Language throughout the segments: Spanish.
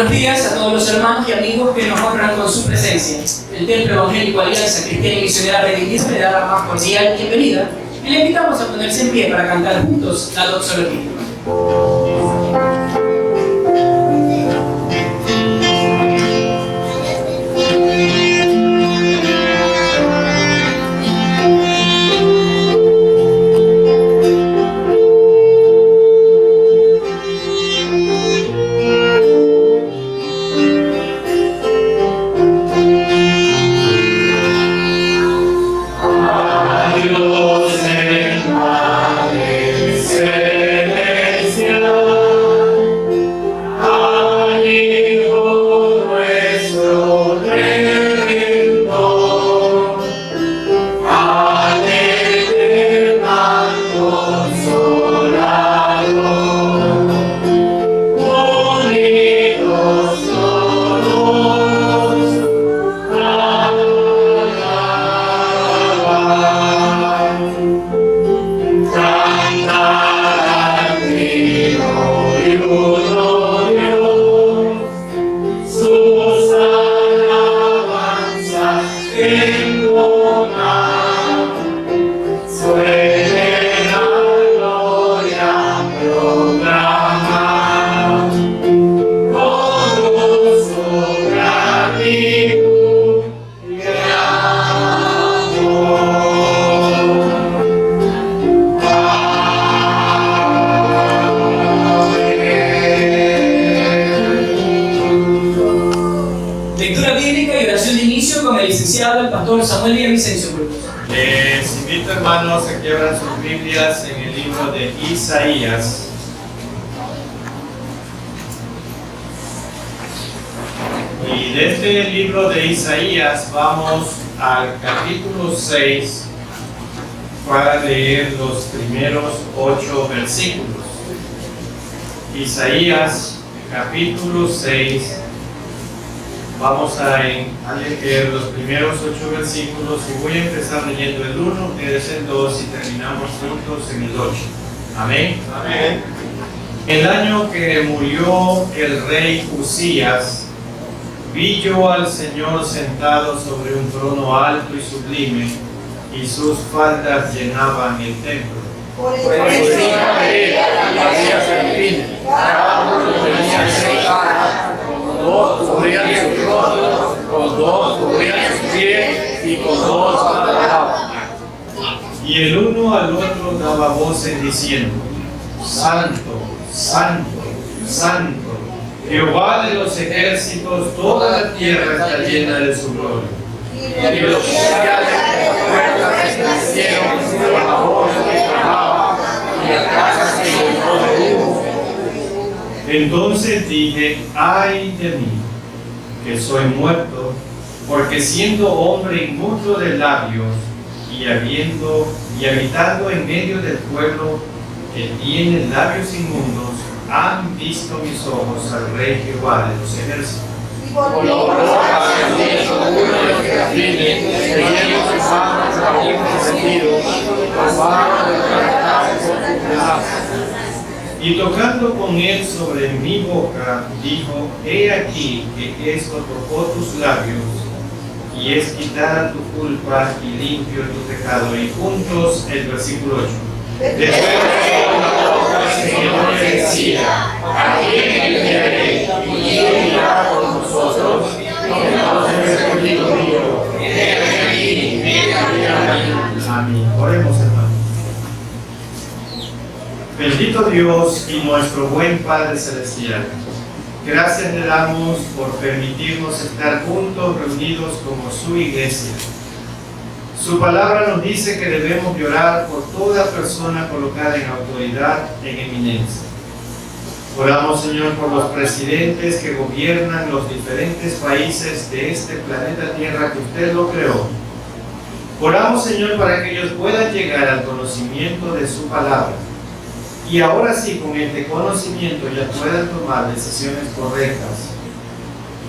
Buenos días a todos los hermanos y amigos que nos honran con su presencia. El Templo Evangélico Alianza Cristiana y Misionera Benedicta le da la más cordial bienvenida y le invitamos a ponerse en pie para cantar juntos la doxología. Les invito, hermanos, a que abran sus Biblias en el libro de Isaías. Y de este libro de Isaías vamos al capítulo 6 para leer los primeros 8 versículos. Isaías, capítulo 6. Vamos a leer los primeros 8 versículos y voy a empezar leyendo el 1, ustedes el 2 y terminamos juntos en el 8. Amén. Amén. El año que murió el rey Usías, vi yo al Señor sentado sobre un trono alto y sublime, y sus faldas llenaban el templo. Por encima de ella había serafines, cada uno tenía 6 alas. Dos cubrían sus rostros, con dos cubrían sus pies y con dos alababan. Y el uno al otro daba voces diciendo: Santo, Santo, Santo, Jehová de los ejércitos, toda la tierra está llena de su gloria. Y los oficiales de las puertas estremecieron por la voz que clamaba, y la casa se llenó de humo. Entonces dije: ay de mí, que soy muerto, porque siendo hombre inmundo de labios y habitando en medio del pueblo que tiene labios inmundos, han visto mis ojos al Rey Jehová de los ejércitos. Por lo cual también uno de los serafines, teniendo sus manos abiertas sentidos, tomaron el cantar con sus brazos. Y tocando con él sobre mi boca, dijo: he aquí que esto tocó tus labios, y es quitada tu culpa y limpio tu pecado. Y juntos el versículo 8. Después la boca del Señor decía: ¿a quién enviaré? ¿Y quién irá por nosotros? Entonces el Espíritu dijo: heme aquí, envíame a mí. Amén. Oremos, hermanos. Bendito Dios y nuestro buen Padre Celestial, gracias le damos por permitirnos estar juntos, reunidos como su iglesia. Su palabra nos dice que debemos orar por toda persona colocada en autoridad, en eminencia. Oramos, Señor, por los presidentes que gobiernan los diferentes países de este planeta Tierra que usted lo creó. Oramos, Señor, para que ellos puedan llegar al conocimiento de su palabra. Y ahora sí, con este conocimiento ya puedan tomar decisiones correctas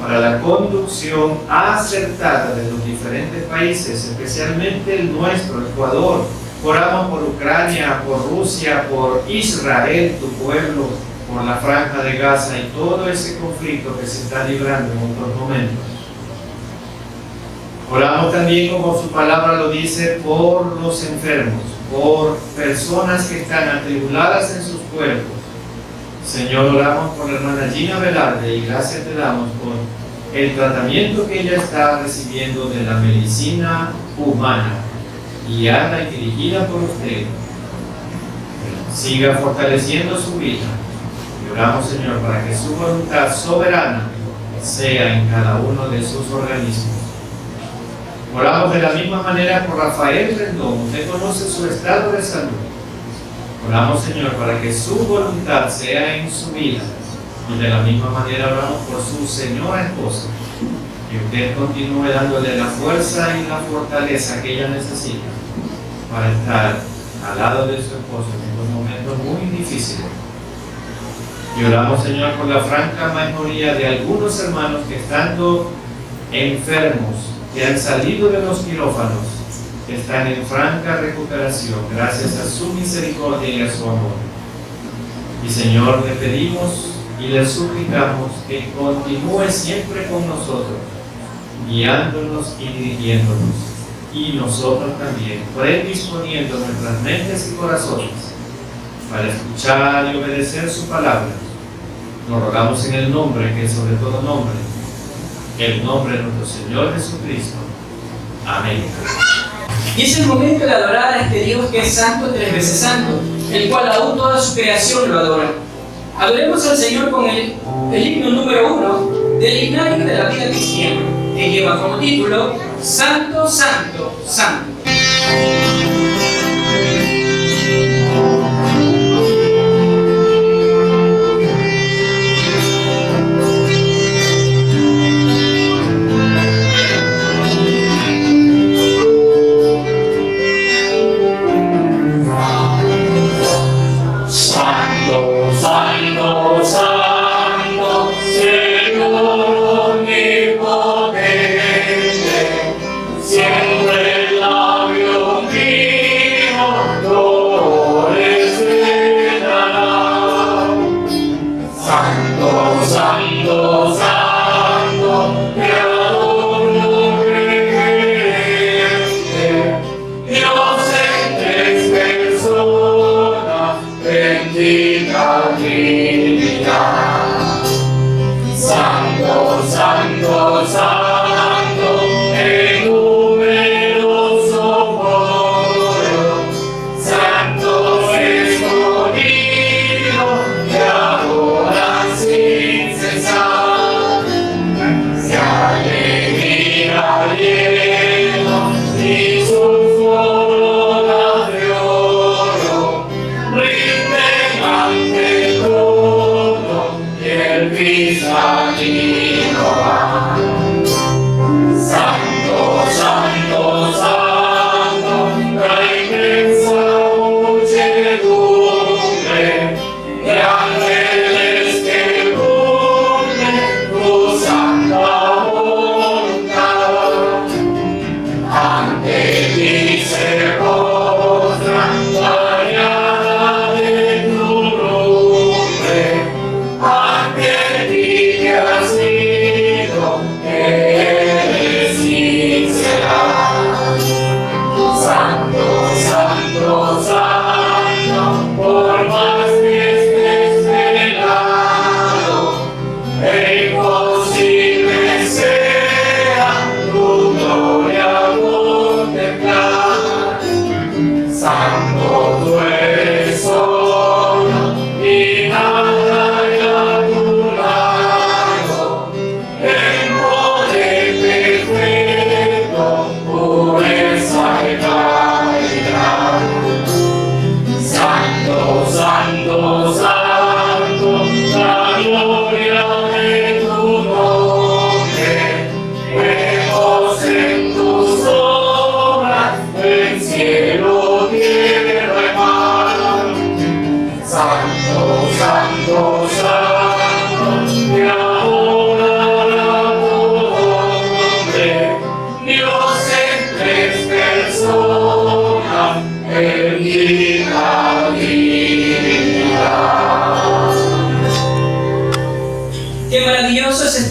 para la conducción acertada de los diferentes países, especialmente el nuestro, Ecuador. Oramos por Ucrania, por Rusia, por Israel, tu pueblo, por la franja de Gaza y todo ese conflicto que se está librando en otros momentos. Oramos también, como su palabra lo dice, por los enfermos, por personas que están atribuladas en sus cuerpos. Señor, oramos por la hermana Gina Velarde y gracias te damos por el tratamiento que ella está recibiendo de la medicina humana, guiada y dirigida por usted. Siga fortaleciendo su vida. Y oramos, Señor, para que su voluntad soberana sea en cada uno de sus organismos. Oramos de la misma manera por Rafael Rendón. Usted conoce su estado de salud. Oramos, Señor, para que su voluntad sea en su vida. Y de la misma manera oramos por su señora esposa. Que usted continúe dándole la fuerza y la fortaleza que ella necesita para estar al lado de su esposo en estos momentos muy difíciles. Y oramos, Señor, por la franca mayoría de algunos hermanos que estando enfermos, que han salido de los quirófanos, están en franca recuperación gracias a su misericordia y a su amor. Y Señor, le pedimos y le suplicamos que continúe siempre con nosotros, guiándonos y dirigiéndonos, y nosotros también, predisponiendo nuestras mentes y corazones para escuchar y obedecer su palabra. Nos rogamos en el nombre que es sobre todo nombre, el nombre de nuestro Señor Jesucristo. Amén. Y es el momento de adorar a este Dios que es santo, tres veces santo, el cual aún toda su creación lo adora. Adoremos al Señor con el himno número 1 del himnario de la vida cristiana, que lleva como título Santo, Santo, Santo.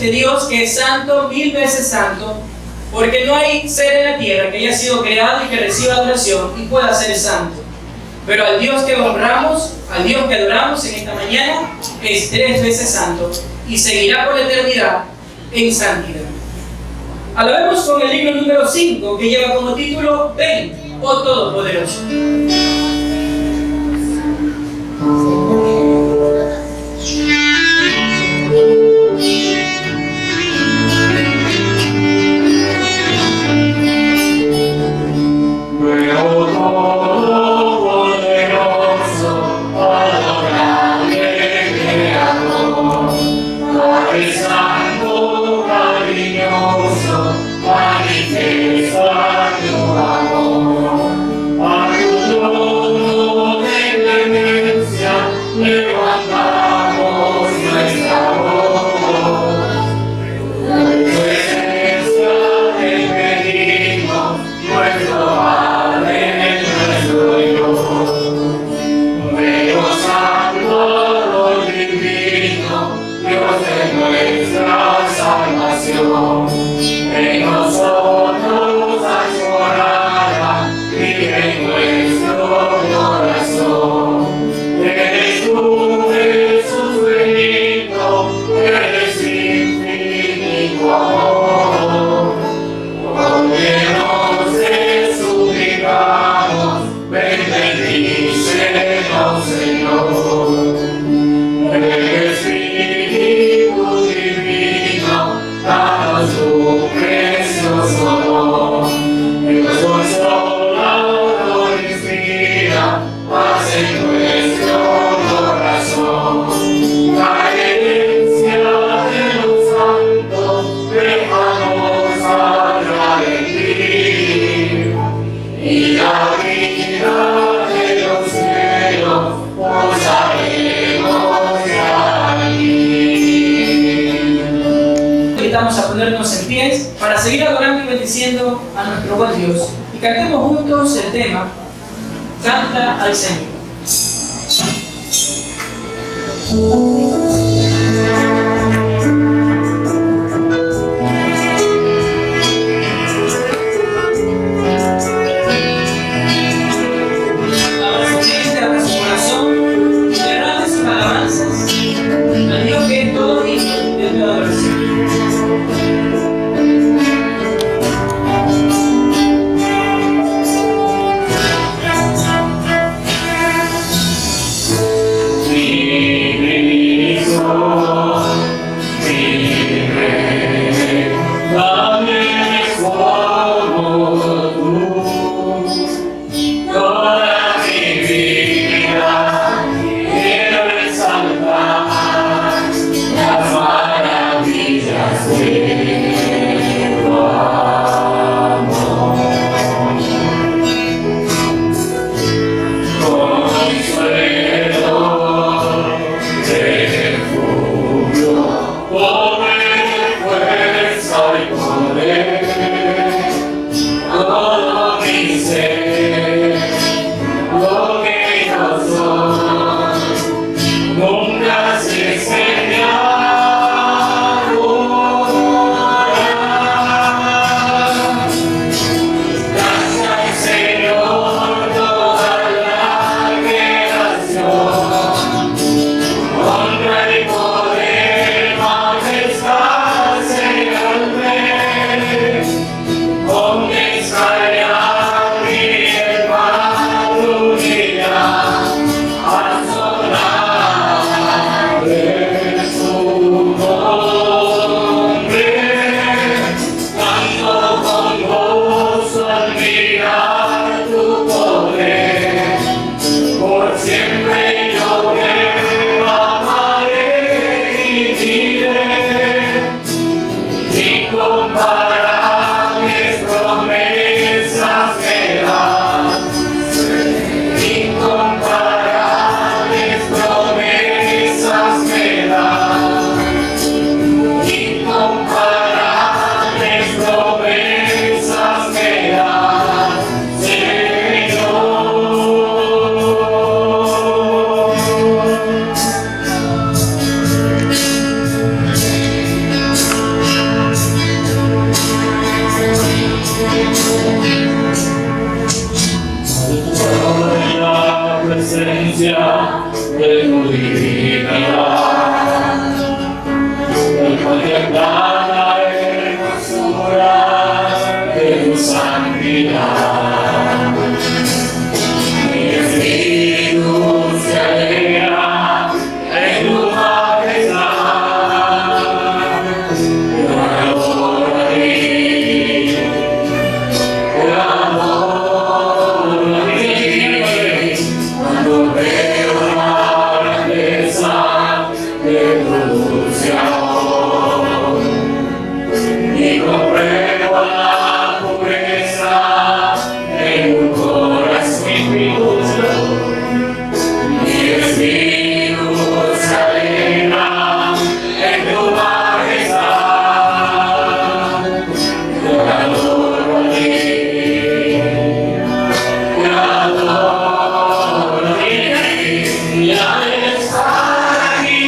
este Dios que es santo, 1000 veces santo, porque no hay ser en la tierra que haya sido creado y que reciba adoración y pueda ser santo. Pero al Dios que honramos, al Dios que adoramos en esta mañana, es 3 veces santo y seguirá por la eternidad en santidad. Alabemos con el himno número 5, que lleva como título Ven, oh Todopoderoso. Invitamos a ponernos en pies para seguir adorando y bendiciendo a nuestro buen Dios. Y cantemos juntos el tema Canta al Señor. Sí. gloria de tu divinidad, y contemplar la hermosura de tu santidad. Mi espíritu se alegra en tu majestad. Yo adoro a ti, yo adoro a ti, cuando veo la grandeza de tu dulce amor y compruebo la pureza en un corazón injusto. Mi espíritu se alegra en tu majestad. Yo adoro a ti, yo adoro a ti, y al estar aquí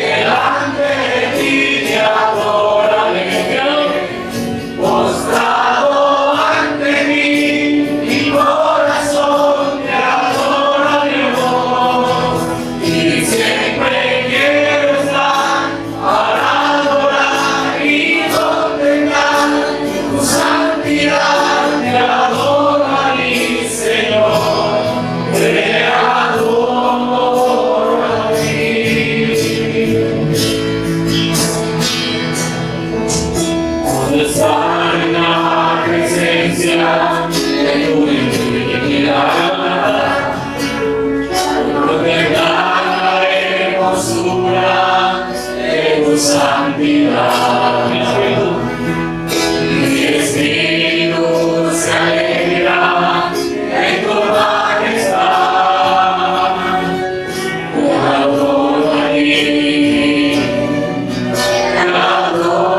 delante de ti te adoraré. Postrado ante mí, mi corazón te adora, Dios, y siempre quiero estar para adorar y contemplar tu santidad. Te adoro a mi Señor, te adoro a ti. Cuando estar en la presencia de tu divinidad, contemplar la hermosura de tu santidad. Mi espíritu se alegra en tu majestad. Te adoro a ti, te adoro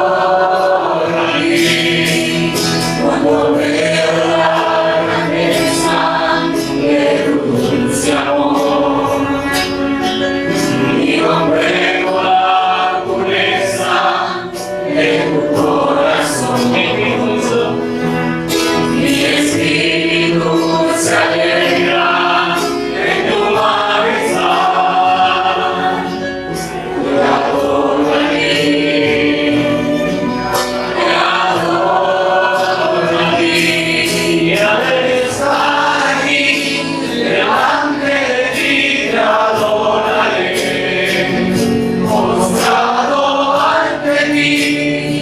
a ti, cuando veo la grandeza de tu dulce amor y compruebo la pureza de tu corazón injusto. Mi espíritu se alegra en tu majestad. Te adoro a ti, te adoro a ti, y al estar aquí delante de ti te adoraré. Postrado ante ti,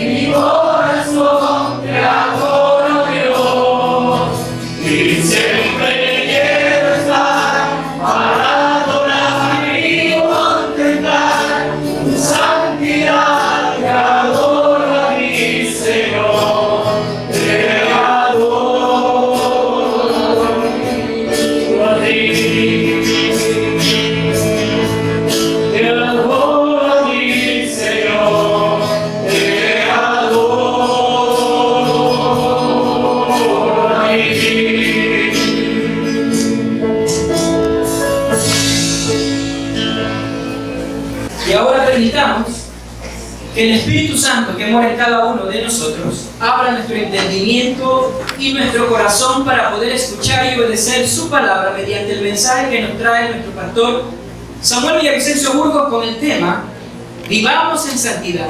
mi corazón te adoro, Dios, y siempre quiero estar para adorar y contemplar tu santidad. Te adoro a mi Señor, te adoro a ti. Te adoro a mi Señor, te adoro a ti. Y ahora permitamos que el Espíritu Santo que mora en cada uno de nosotros abra nuestro entendimiento y nuestro corazón para poder escuchar y obedecer su palabra mediante el mensaje que nos trae nuestro pastor Samuel Villavicencio Burgos con el tema Vivamos en Santidad.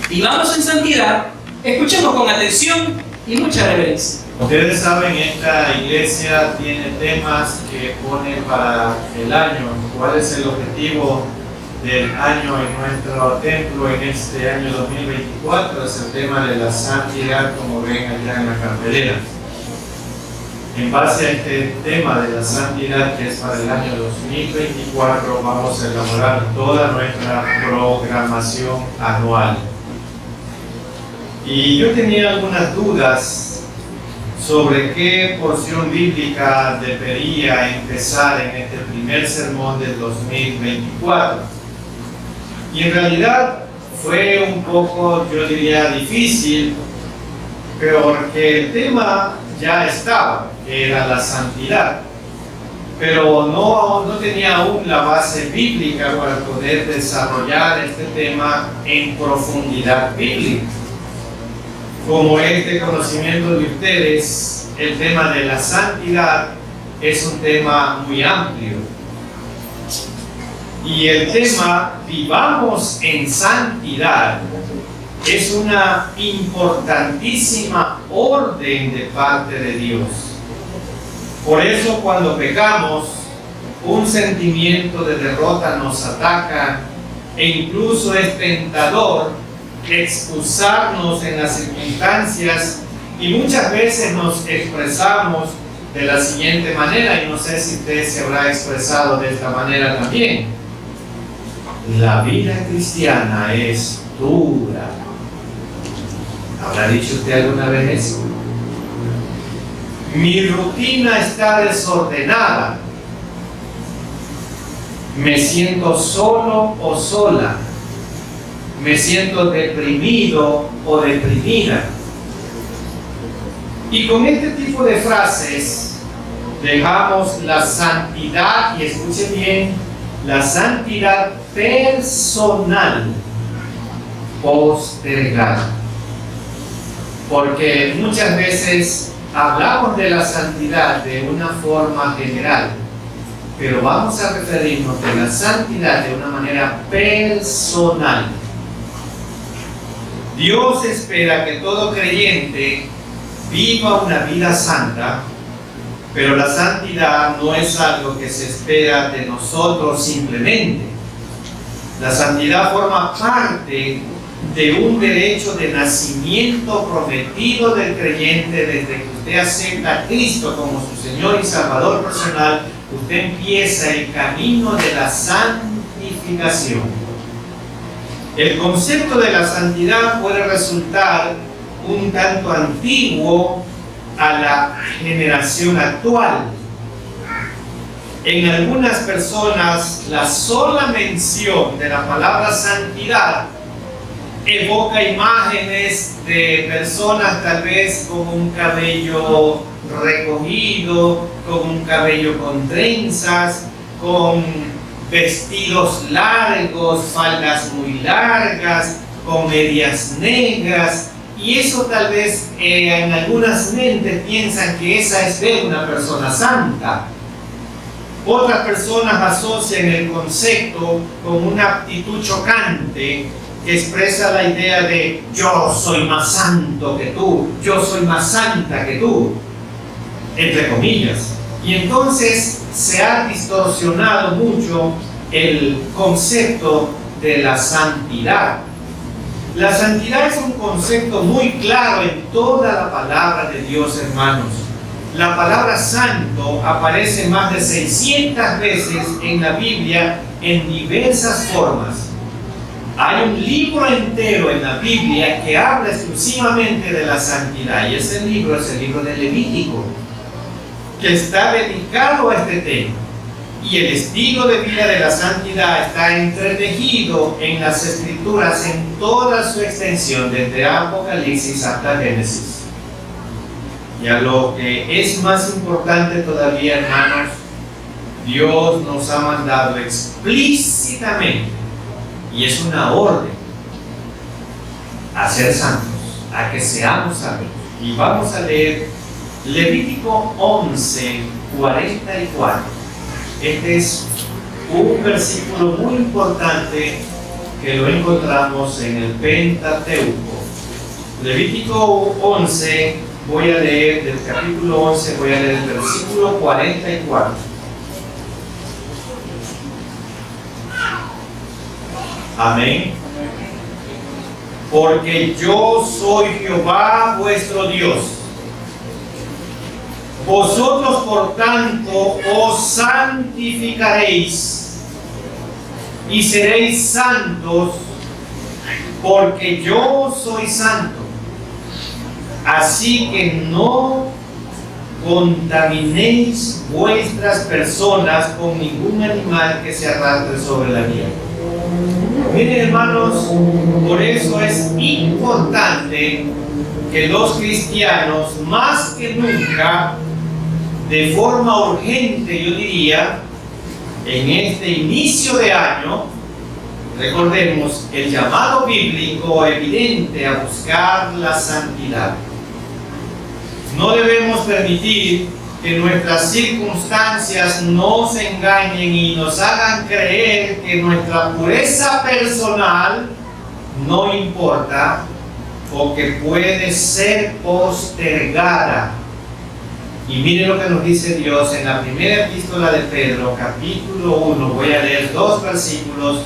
Vivamos en Santidad. Escuchemos con atención y mucha reverencia. Ustedes saben, esta iglesia tiene temas que pone para el año. ¿Cuál es el objetivo del año en nuestro templo en este año 2024? Es el tema de la santidad, como ven allá en la cartelera. En base a este tema de la santidad, que es para el año 2024, vamos a elaborar toda nuestra programación anual. Y yo tenía algunas dudas sobre qué porción bíblica debería empezar en este primer sermón del 2024. Y en realidad fue un poco, yo diría, difícil, porque el tema ya estaba, que era la santidad, pero no tenía aún la base bíblica para poder desarrollar este tema en profundidad bíblica. Como es de conocimiento de ustedes, el tema de la santidad es un tema muy amplio. Y el tema vivamos en santidad es una importantísima orden de parte de Dios. Por eso cuando pecamos, un sentimiento de derrota nos ataca e incluso es tentador excusarnos en las circunstancias, y muchas veces nos expresamos de la siguiente manera, y no sé si usted se habrá expresado de esta manera también: la vida cristiana es dura. ¿Habrá dicho usted alguna vez eso? Mi rutina está desordenada. Me siento solo o sola. Me siento deprimido o deprimida. Y con este tipo de frases dejamos la santidad, y escuche bien, la santidad personal postergada. Porque muchas veces hablamos de la santidad de una forma general, pero vamos a referirnos de la santidad de una manera personal. Dios espera que todo creyente viva una vida santa, pero la santidad no es algo que se espera de nosotros simplemente. La santidad forma parte de un derecho de nacimiento prometido del creyente. Desde que usted acepta a Cristo como su Señor y Salvador personal, usted empieza el camino de la santificación. El concepto de la santidad puede resultar un tanto antiguo a la generación actual. En algunas personas, la sola mención de la palabra santidad evoca imágenes de personas tal vez con un cabello recogido, con un cabello con trenzas, con vestidos largos, faldas muy largas, con medias negras, y eso tal vez en algunas mentes piensan que esa es de una persona santa. Otras personas asocian el concepto con una actitud chocante que expresa la idea de yo soy más santo que tú, yo soy más santa que tú, entre comillas. Y entonces se ha distorsionado mucho el concepto de la santidad. La santidad es un concepto muy claro en toda la palabra de Dios, hermanos. La palabra santo aparece más de 600 veces en la Biblia en diversas formas. Hay un libro entero en la Biblia que habla exclusivamente de la santidad, y ese libro es el libro de Levítico, que está dedicado a este tema. Y el estilo de vida de la santidad está entretejido en las Escrituras en toda su extensión, desde Apocalipsis hasta Génesis. Y a lo que es más importante todavía, hermanos, Dios nos ha mandado explícitamente, y es una orden, a ser santos, a que seamos santos. Y vamos a leer Levítico 11, 44. Este es un versículo muy importante que lo encontramos en el Pentateuco. Levítico 11, voy a leer del capítulo 11, voy a leer el versículo 44. Amén. Porque yo soy Jehová vuestro Dios. Vosotros, por tanto, os santificaréis y seréis santos, porque yo soy santo. Así que no contaminéis vuestras personas con ningún animal que se arrastre sobre la tierra. Miren, hermanos, por eso es importante que los cristianos, más que nunca, de forma urgente, yo diría, en este inicio de año, recordemos el llamado bíblico evidente a buscar la santidad. No debemos permitir que nuestras circunstancias nos engañen y nos hagan creer que nuestra pureza personal no importa o que puede ser postergada. Y mire lo que nos dice Dios en la primera epístola de Pedro, capítulo 1. Voy a leer 2 versículos,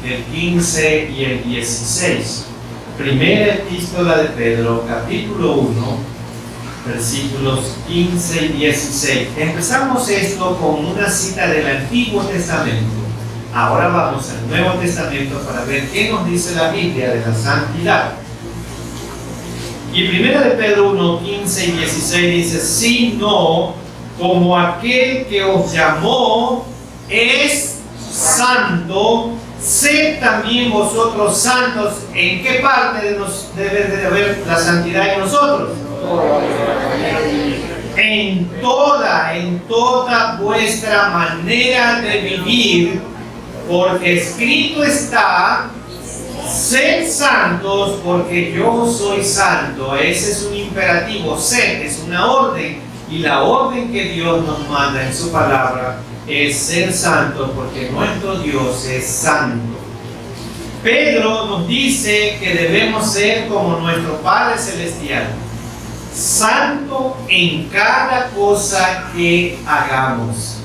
el 15 y el 16. Primera epístola de Pedro, capítulo 1, versículos 15 y 16. Empezamos esto con una cita del Antiguo Testamento. Ahora vamos al Nuevo Testamento para ver qué nos dice la Biblia de la santidad. Y primera de Pedro 1, 15 y 16 dice: sino como aquel que os llamó es santo, sed también vosotros santos. ¿En qué parte debe de haber la santidad en nosotros? En toda vuestra manera de vivir, porque escrito está: sed santos porque yo soy santo. Ese es un imperativo. Sed es una orden, y la orden que Dios nos manda en su palabra es ser santos porque nuestro Dios es santo. Pedro nos dice que debemos ser como nuestro Padre Celestial, santo en cada cosa que hagamos.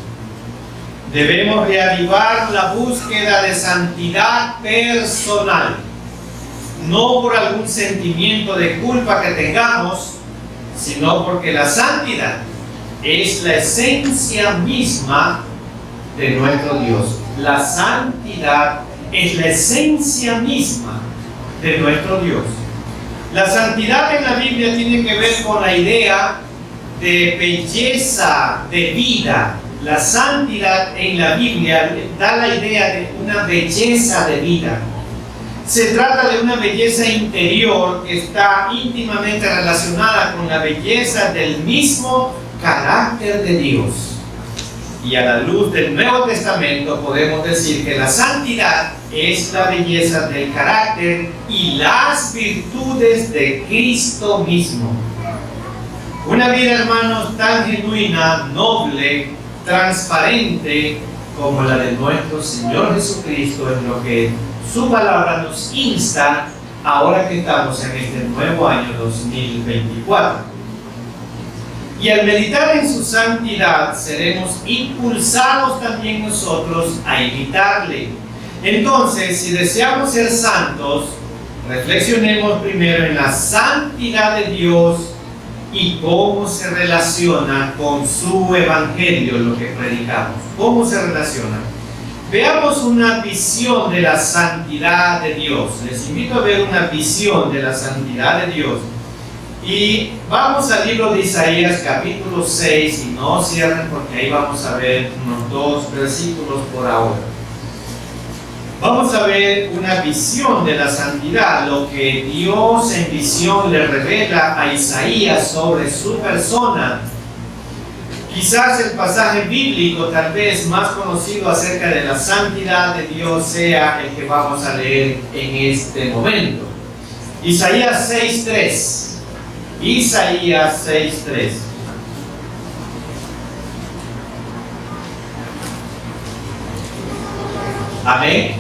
Debemos reavivar la búsqueda de santidad personal, no por algún sentimiento de culpa que tengamos, sino porque la santidad es la esencia misma de nuestro Dios. La santidad es la esencia misma de nuestro Dios. La santidad en la Biblia tiene que ver con la idea de belleza de vida. La santidad en la Biblia da la idea de una belleza de vida. Se trata de una belleza interior que está íntimamente relacionada con la belleza del mismo carácter de Dios. Y a la luz del Nuevo Testamento podemos decir que la santidad es la belleza del carácter y las virtudes de Cristo mismo. Una vida, hermanos, tan genuina, noble, transparente como la de nuestro Señor Jesucristo, es lo que su palabra nos insta ahora que estamos en este nuevo año 2024. Y al meditar en su santidad seremos impulsados también nosotros a imitarle. Entonces, si deseamos ser santos, reflexionemos primero en la santidad de Dios y cómo se relaciona con su evangelio, lo que predicamos. ¿Cómo se relaciona? Veamos una visión de la santidad de Dios. Les invito a ver una visión de la santidad de Dios. Y vamos al libro de Isaías, capítulo 6, y no cierren porque ahí vamos a ver unos 2 versículos por ahora. Vamos a ver una visión de la santidad, lo que Dios en visión le revela a Isaías sobre su persona. Quizás el pasaje bíblico tal vez más conocido acerca de la santidad de Dios sea el que vamos a leer en este momento. Isaías 6:3. Isaías 6:3. Amén.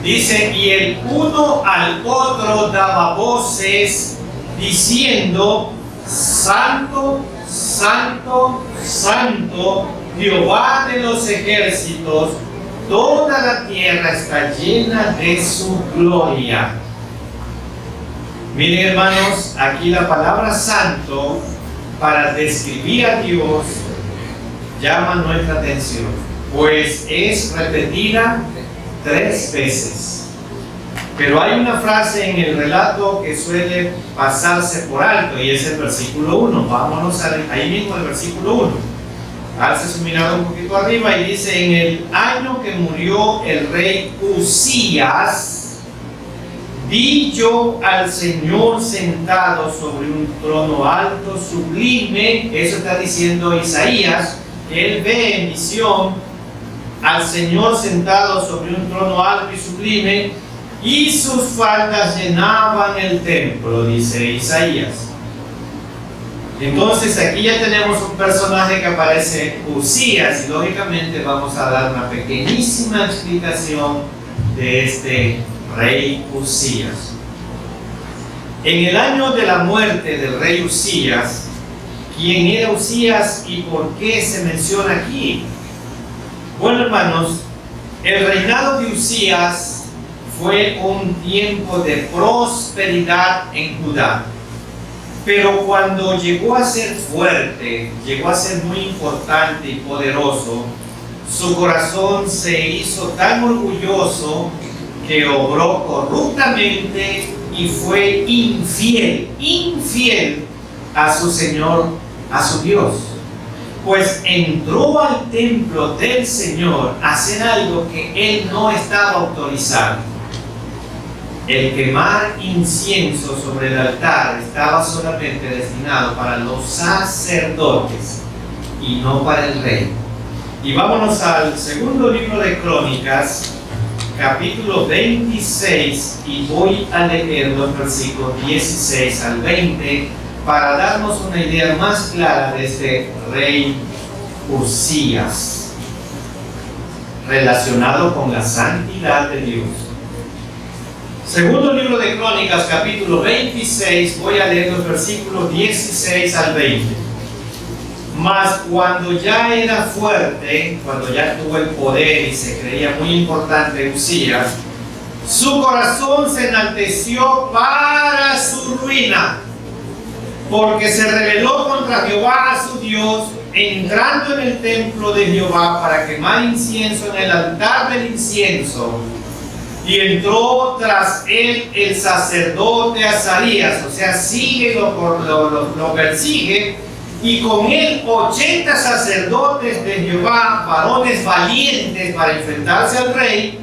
Dice: y el uno al otro daba voces diciendo: Santo, Santo, Santo, Jehová de los ejércitos, toda la tierra está llena de su gloria. Miren, hermanos, aquí la palabra santo para describir a Dios llama nuestra atención, pues es repetida 3 veces. Pero hay una frase en el relato que suele pasarse por alto y es el versículo 1. Vámonos ahí mismo al versículo 1. Alce su mirada un poquito arriba y dice: en el año que murió el rey Uzías, vi yo al Señor sentado sobre un trono alto, sublime. Eso está diciendo Isaías, que él ve en visión al Señor sentado sobre un trono alto y sublime, y sus faldas llenaban el templo, dice Isaías. Entonces aquí ya tenemos un personaje que aparece, Usías, y lógicamente vamos a dar una pequeñísima explicación de este rey Usías. En el año de la muerte del rey Usías, ¿quién era Usías y por qué se menciona aquí? Bueno, hermanos, el reinado de Usías fue un tiempo de prosperidad en Judá. Pero cuando llegó a ser fuerte, llegó a ser muy importante y poderoso, su corazón se hizo tan orgulloso que obró corruptamente y fue infiel a su Señor, a su Dios. Pues entró al templo del Señor a hacer algo que él no estaba autorizado. El quemar incienso sobre el altar estaba solamente destinado para los sacerdotes y no para el rey. Y vámonos al segundo libro de Crónicas, capítulo 26, y voy a leer los versículos 16 al 20 para darnos una idea más clara de este rey Usías, relacionado con la santidad de Dios. Segundo libro de Crónicas, capítulo 26, voy a leer los versículos 16 al 20. Mas cuando ya era fuerte, cuando ya tuvo el poder y se creía muy importante Usías, su corazón se enalteció para su ruina, porque se rebeló contra Jehová su Dios, entrando en el templo de Jehová para quemar incienso en el altar del incienso. Y entró tras él el sacerdote Azarías, o sea, lo persigue, y con él 80 sacerdotes de Jehová, varones valientes para enfrentarse al rey,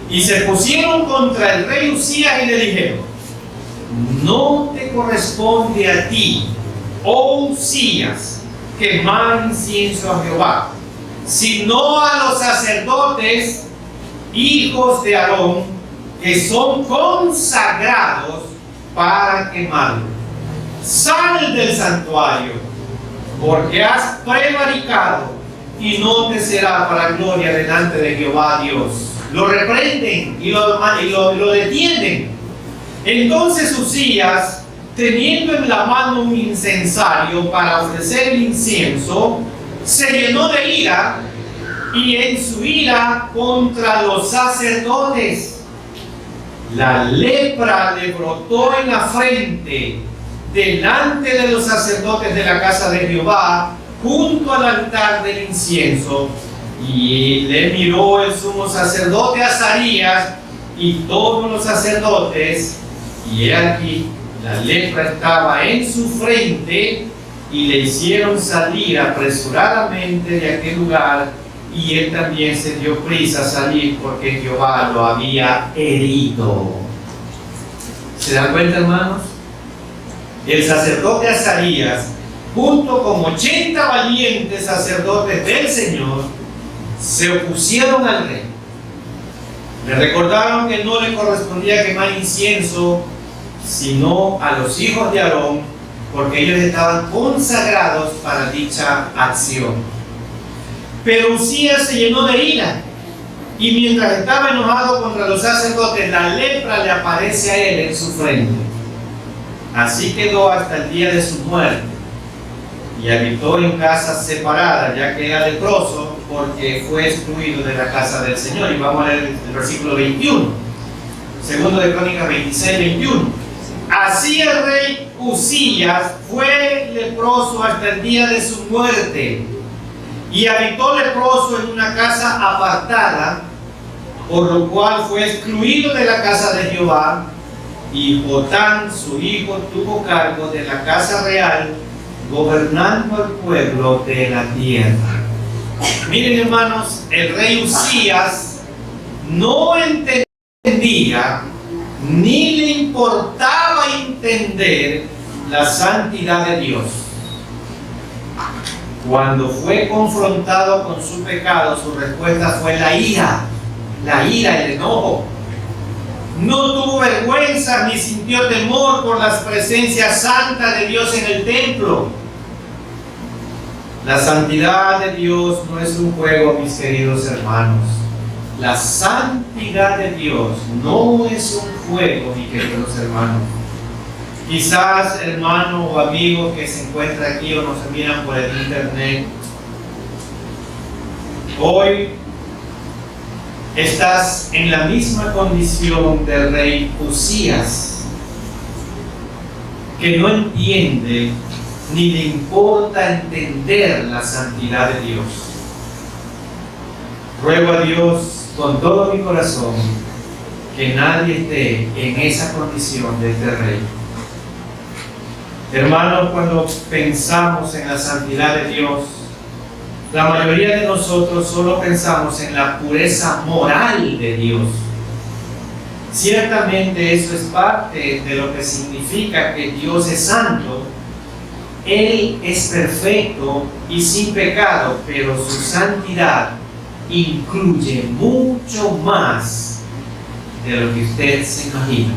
y se pusieron contra el rey Usías y le dijeron: no te corresponde a ti, oh Usías, quemar incienso a Jehová, sino a los sacerdotes, hijos de Aarón, que son consagrados para quemarlo. Sal del santuario, porque has prevaricado, y no te será para gloria delante de Jehová Dios. Lo reprenden y lo detienen. Entonces Usías, teniendo en la mano un incensario para ofrecer el incienso, se llenó de ira, y en su ira contra los sacerdotes, la lepra le brotó en la frente delante de los sacerdotes de la casa de Jehová, junto al altar del incienso. Y le miró el sumo sacerdote Azarías y todos los sacerdotes, y he aquí la lepra estaba en su frente, y le hicieron salir apresuradamente de aquel lugar, y él también se dio prisa a salir porque Jehová lo había herido. ¿Se dan cuenta, hermanos? El sacerdote Azarías, junto con 80 valientes sacerdotes del Señor, se opusieron al rey. Le recordaron que no le correspondía quemar incienso sino a los hijos de Aarón, porque ellos estaban consagrados para dicha acción. Pero Usías se llenó de ira, y mientras estaba enojado contra los sacerdotes, la lepra le aparece a él en su frente. Así quedó hasta el día de su muerte, y habitó en casas separadas, ya que era leproso, porque fue excluido de la casa del Señor. Y vamos a leer el versículo 21, segundo de Crónicas 26, 21. Así el rey Usías fue leproso hasta el día de su muerte, y habitó leproso en una casa apartada, por lo cual fue excluido de la casa de Jehová, y Jotán, su hijo, tuvo cargo de la casa real, gobernando al pueblo de la tierra. Miren, hermanos, el rey Usías no entendía ni le importaba entender la santidad de Dios. Cuando fue confrontado con su pecado, su respuesta fue la ira, el enojo. No tuvo vergüenza ni sintió temor por la presencia santa de Dios en el templo. La santidad de Dios no es un juego, mis queridos hermanos. La santidad de Dios no es un juego, mis queridos hermanos. Quizás hermano o amigo que se encuentra aquí o nos miran por el internet, hoy estás en la misma condición del rey Usías, que no entiende ni le importa entender la santidad de Dios. Ruego a Dios con todo mi corazón que nadie esté en esa condición de este rey. Hermanos, cuando pensamos en la santidad de Dios, la mayoría de nosotros solo pensamos en la pureza moral de Dios. Ciertamente eso es parte de lo que significa que Dios es santo. Él es perfecto y sin pecado, pero su santidad incluye mucho más de lo que usted se imagina.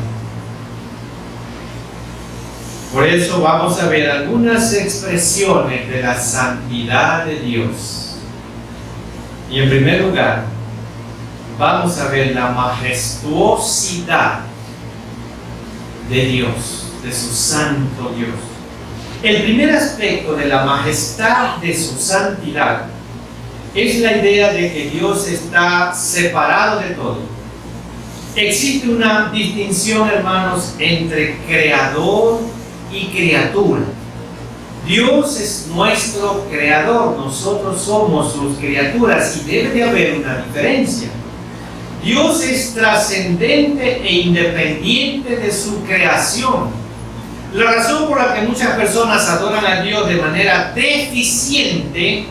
Por eso vamos a ver algunas expresiones de la santidad de Dios. Y en primer lugar, vamos a ver la majestuosidad de Dios, de su santo Dios. El primer aspecto de la majestad de su santidad es la idea de que Dios está separado de todo. Existe una distinción, hermanos, entre creador y criatura. Dios es nuestro creador, nosotros somos sus criaturas y debe de haber una diferencia. Dios es trascendente e independiente de su creación. La razón por la que muchas personas adoran a Dios de manera deficiente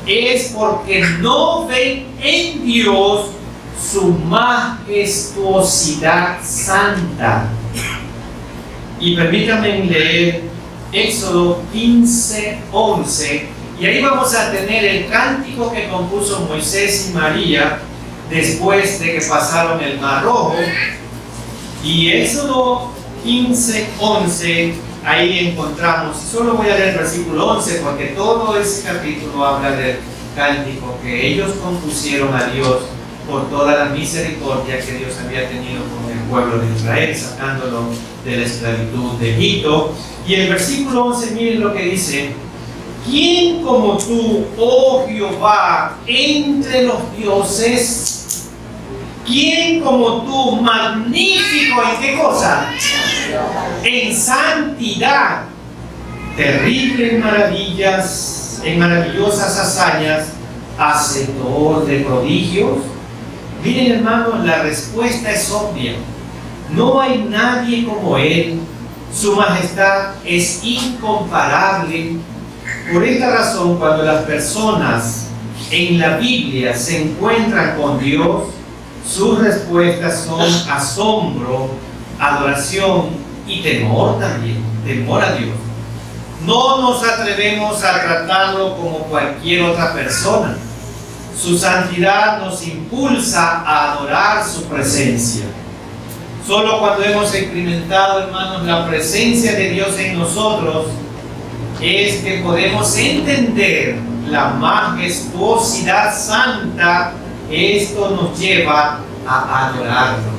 es porque no ven en Dios su majestuosidad santa. Y permítanme leer Éxodo 15:11, y ahí vamos a tener el cántico que compuso Moisés y María después de que pasaron el Mar Rojo. Y Éxodo 15:11, ahí encontramos, solo voy a leer el versículo 11 porque todo ese capítulo habla del cántico que ellos compusieron a Dios por toda la misericordia que Dios había tenido con el pueblo de Israel, sacándolo de la esclavitud de Egipto. Y el versículo 11, miren lo que dice: ¿quién como tú, oh Jehová, entre los dioses? ¿Quién como tú, magnífico en qué cosa? En santidad, terrible en maravillas, en maravillosas hazañas, hacedor de prodigios? Miren, hermanos, la respuesta es obvia. No hay nadie como Él. Su majestad es incomparable. Por esta razón, cuando las personas en la Biblia se encuentran con Dios, sus respuestas son asombro, adoración y temor también, temor a Dios. No nos atrevemos a tratarlo como cualquier otra persona. Su santidad nos impulsa a adorar su presencia. Solo cuando hemos experimentado, hermanos, la presencia de Dios en nosotros, es que podemos entender la majestuosidad santa. Esto nos lleva a adorarlo.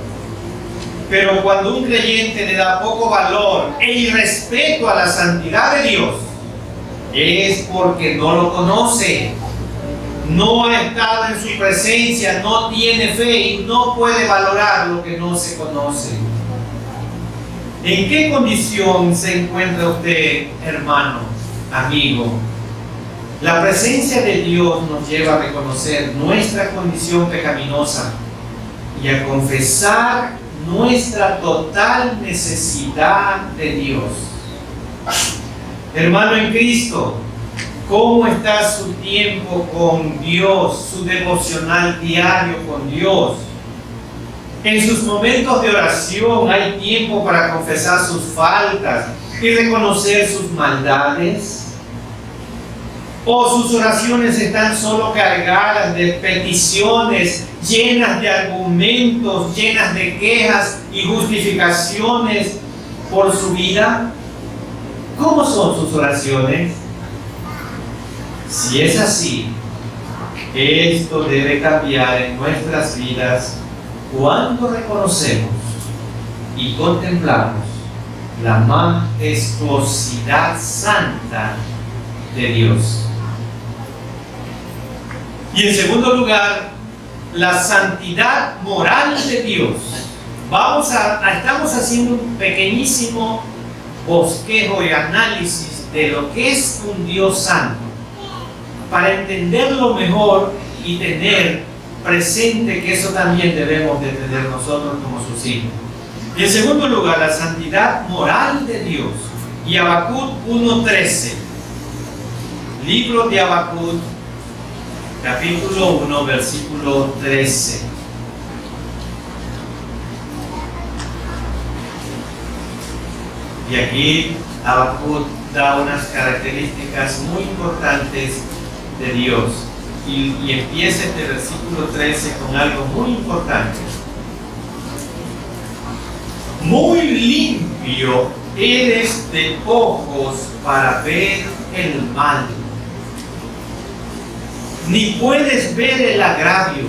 Pero cuando un creyente le da poco valor e irrespeto a la santidad de Dios, es porque no lo conoce, no ha estado en su presencia, no tiene fe y no puede valorar lo que no se conoce. ¿En qué condición se encuentra usted, hermano, amigo? La presencia de Dios nos lleva a reconocer nuestra condición pecaminosa y a confesar nuestra total necesidad de Dios. Hermano en Cristo, ¿cómo está su tiempo con Dios, su devocional diario con Dios? En sus momentos de oración hay tiempo para confesar sus faltas y reconocer sus maldades. ¿O sus oraciones están solo cargadas de peticiones, llenas de argumentos, llenas de quejas y justificaciones por su vida? ¿Cómo son sus oraciones? Si es así, esto debe cambiar en nuestras vidas cuando reconocemos y contemplamos la majestuosidad santa de Dios. Y en segundo lugar, la santidad moral de Dios. Estamos haciendo un pequeñísimo bosquejo y análisis de lo que es un Dios santo, para entenderlo mejor y tener presente que eso también debemos de tener nosotros como sus hijos. Y en segundo lugar, la santidad moral de Dios. Y Habacuc 1:13. Libro de Habacuc, capítulo 1, versículo 13. Y aquí Habacuc da unas características muy importantes de Dios. Y empieza este versículo 13 con algo muy importante. Muy limpio eres de ojos para ver el mal, ni puedes ver el agravio.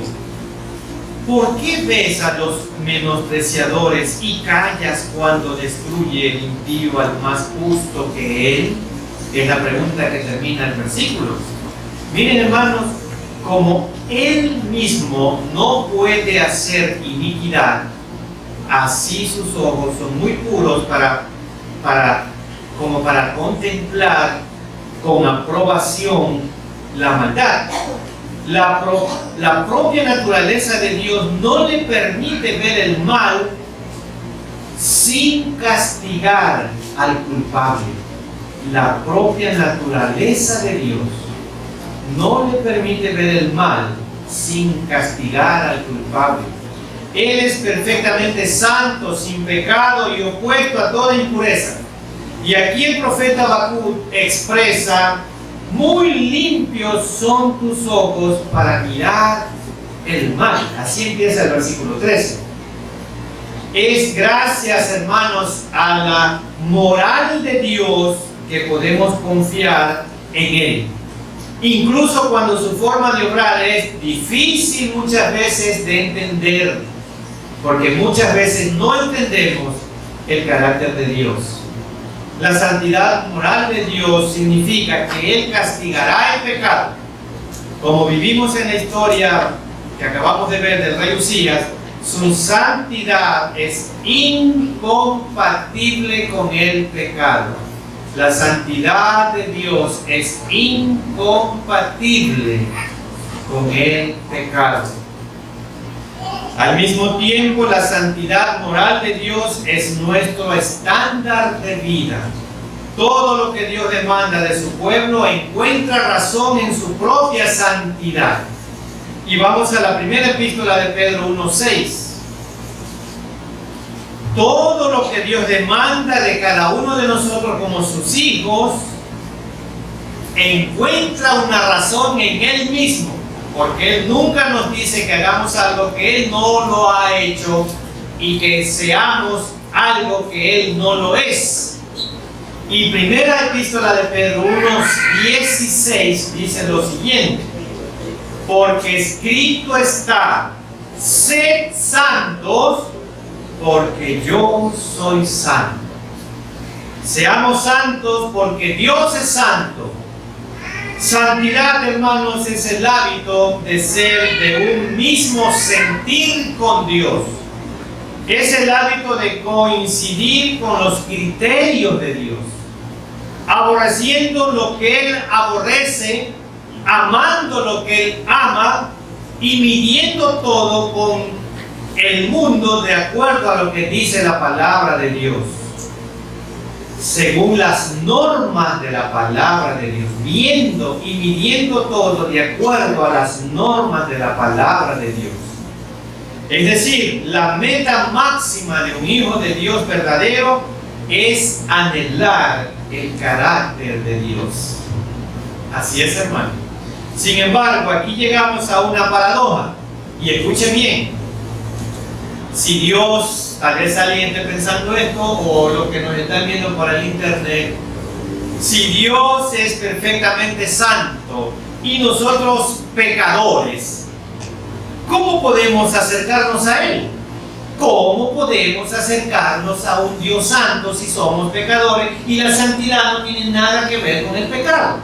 ¿Por qué ves a los menospreciadores y callas cuando destruye el impío al más justo que él? Es la pregunta que termina el versículo. Miren, hermanos, como él mismo no puede hacer iniquidad, así sus ojos son muy puros como para contemplar con aprobación la maldad. La propia naturaleza de Dios no le permite ver el mal sin castigar al culpable. La propia naturaleza de Dios no le permite ver el mal sin castigar al culpable. Él es perfectamente santo, sin pecado y opuesto a toda impureza. Y aquí el profeta Habacuc expresa: muy limpios son tus ojos para mirar el mal. Así empieza el versículo 13. Es gracias, hermanos, a la moral de Dios que podemos confiar en Él. Incluso cuando su forma de obrar es difícil muchas veces de entender, porque muchas veces no entendemos el carácter de Dios. La santidad moral de Dios significa que Él castigará el pecado. Como vivimos en la historia que acabamos de ver del rey Usías, su santidad es incompatible con el pecado. La santidad de Dios es incompatible con el pecado. Al mismo tiempo, la santidad moral de Dios es nuestro estándar de vida. Todo lo que Dios demanda de su pueblo encuentra razón en su propia santidad. Y vamos a la primera epístola de Pedro 1:6. Todo lo que Dios demanda de cada uno de nosotros como sus hijos encuentra una razón en Él mismo. Porque Él nunca nos dice que hagamos algo que Él no lo ha hecho y que seamos algo que Él no lo es. Y primera epístola de Pedro 1:16 dice lo siguiente: porque escrito está, sed santos, porque yo soy santo. Seamos santos porque Dios es santo. Santidad, hermanos, es el hábito de ser de un mismo sentir con Dios. Es el hábito de coincidir con los criterios de Dios, aborreciendo lo que Él aborrece, amando lo que Él ama y midiendo todo con el mundo de acuerdo a lo que dice la palabra de Dios, según las normas de la palabra de Dios, viendo y midiendo todo de acuerdo a las normas de la palabra de Dios. Es decir, la meta máxima de un hijo de Dios verdadero es anhelar el carácter de Dios. Así es, hermano. Sin embargo, aquí llegamos a una paradoja. Y escuche bien. Si Dios, tal vez alguien esté pensando esto, o los que nos están viendo por el internet, Si Dios es perfectamente santo y nosotros pecadores, ¿cómo podemos acercarnos a Él? ¿Cómo podemos acercarnos a un Dios santo si somos pecadores y la santidad no tiene nada que ver con el pecado?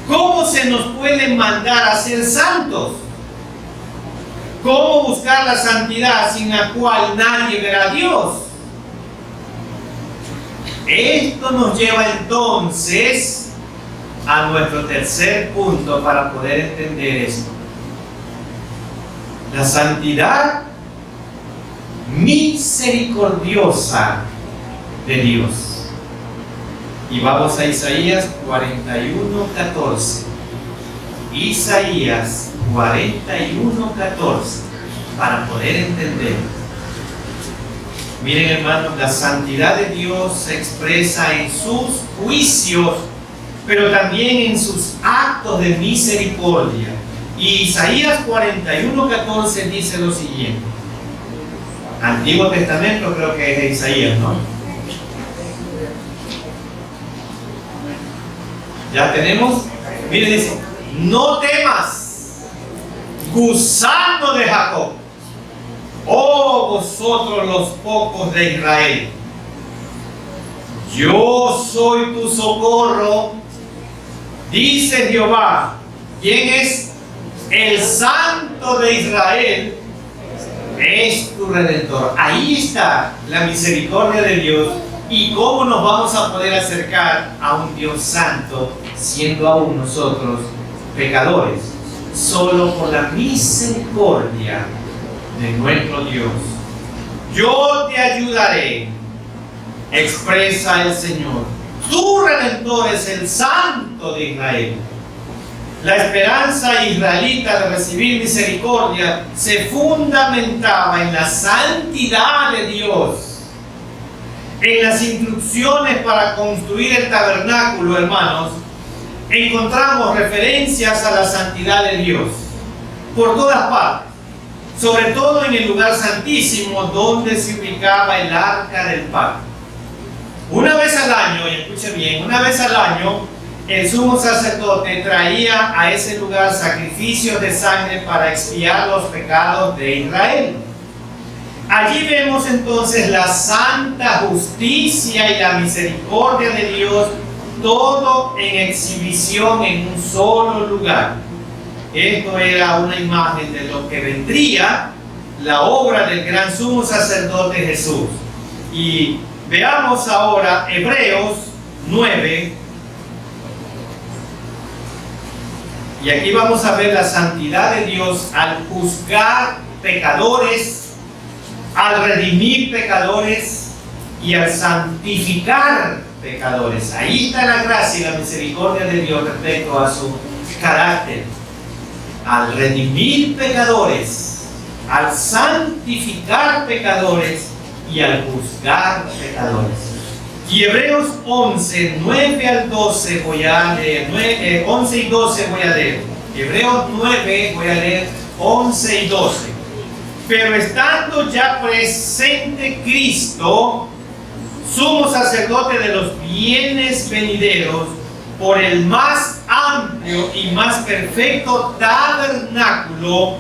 ¿Cómo se nos puede mandar a ser santos? ¿Cómo buscar la santidad sin la cual nadie verá a Dios? Esto nos lleva entonces a nuestro tercer punto para poder entender esto. La santidad misericordiosa de Dios. Y vamos a Isaías 41:14. Isaías 41:14 para poder entender. Miren, hermanos, la santidad de Dios se expresa en sus juicios, pero también en sus actos de misericordia. Y Isaías 41:14 dice lo siguiente. Antiguo Testamento, creo que es de Isaías, ¿no? Ya tenemos. Miren, dice: no temas, gusano de Jacob, oh vosotros los pocos de Israel. Yo soy tu socorro, dice Jehová. ¿Quién es? El Santo de Israel es tu Redentor. Ahí está la misericordia de Dios. ¿Y cómo nos vamos a poder acercar a un Dios santo siendo aún nosotros pecadores? Solo por la misericordia de nuestro Dios. Yo te ayudaré, expresa el Señor. Tu Redentor es el Santo de Israel. La esperanza israelita de recibir misericordia se fundamentaba en la santidad de Dios. En las instrucciones para construir el tabernáculo, hermanos, encontramos referencias a la santidad de Dios por todas partes, sobre todo en el lugar santísimo donde se ubicaba el arca del pacto. Una vez al año, y escuche bien, una vez al año, el sumo sacerdote traía a ese lugar sacrificios de sangre para expiar los pecados de Israel. Allí vemos entonces la santa justicia y la misericordia de Dios, todo en exhibición en un solo lugar. Esto era una imagen de lo que vendría la obra del gran sumo sacerdote Jesús. Y veamos ahora Hebreos 9. Y aquí vamos a ver la santidad de Dios al juzgar pecadores, al redimir pecadores y al santificar pecadores. Ahí está la gracia y la misericordia de Dios respecto a su carácter. Al redimir pecadores, al santificar pecadores y al juzgar pecadores. Y Hebreos 11, 9 al 12 voy a leer, 11 y 12 voy a leer. Hebreos 9 voy a leer 11 y 12. Pero estando ya presente Cristo, sumo sacerdote de los bienes venideros, por el más amplio y más perfecto tabernáculo,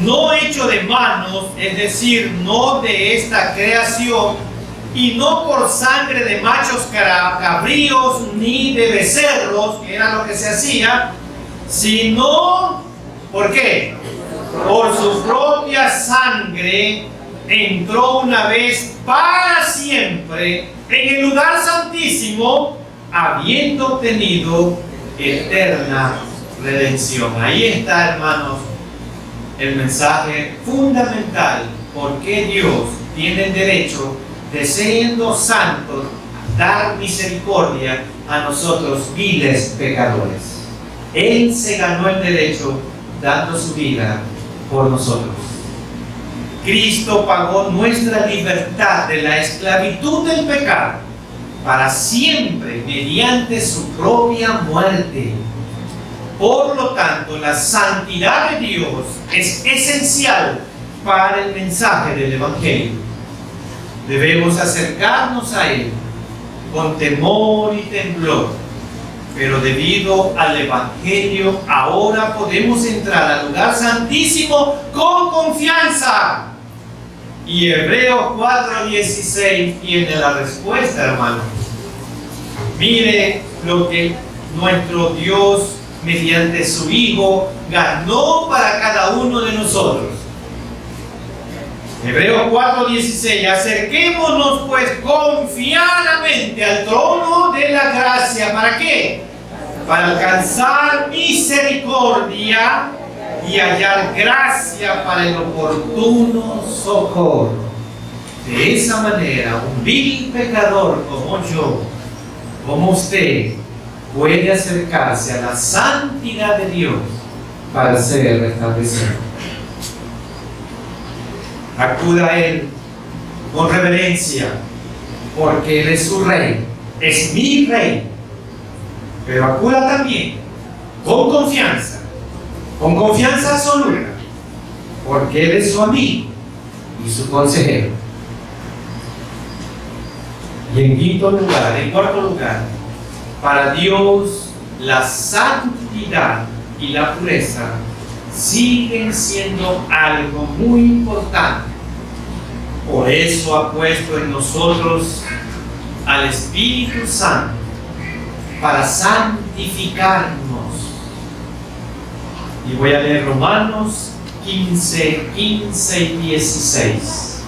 no hecho de manos, es decir, no de esta creación, y no por sangre de machos cabríos ni de becerros, que era lo que se hacía, sino, ¿por qué? Por su propia sangre entró una vez para siempre en el lugar santísimo, habiendo obtenido eterna redención. Ahí está, hermanos, el mensaje fundamental: por qué Dios tiene el derecho de, siendo santos, dar misericordia a nosotros viles pecadores. Él se ganó el derecho dando su vida por nosotros. Cristo pagó nuestra libertad de la esclavitud del pecado para siempre mediante su propia muerte. Por lo tanto, la santidad de Dios es esencial para el mensaje del Evangelio. Debemos acercarnos a Él con temor y temblor, pero debido al Evangelio ahora podemos entrar al lugar santísimo con confianza. Y Hebreos 4:16 tiene la respuesta, hermano. Mire lo que nuestro Dios, mediante su Hijo, ganó para cada uno de nosotros. Hebreos 4:16, acerquémonos pues confiadamente al trono de la gracia. ¿Para qué? Para alcanzar misericordia y hallar gracia para el oportuno socorro. De esa manera, un vil pecador como yo, como usted, puede acercarse a la santidad de Dios para ser restablecido. Acuda a Él con reverencia, porque Él es su Rey, es mi Rey. Pero acuda también con confianza absoluta, porque Él es su amigo y su consejero. Y en cuarto lugar, para Dios la santidad y la pureza siguen siendo algo muy importante. Por eso ha puesto en nosotros al Espíritu Santo para santificarnos. Y voy a leer Romanos 15 y 16.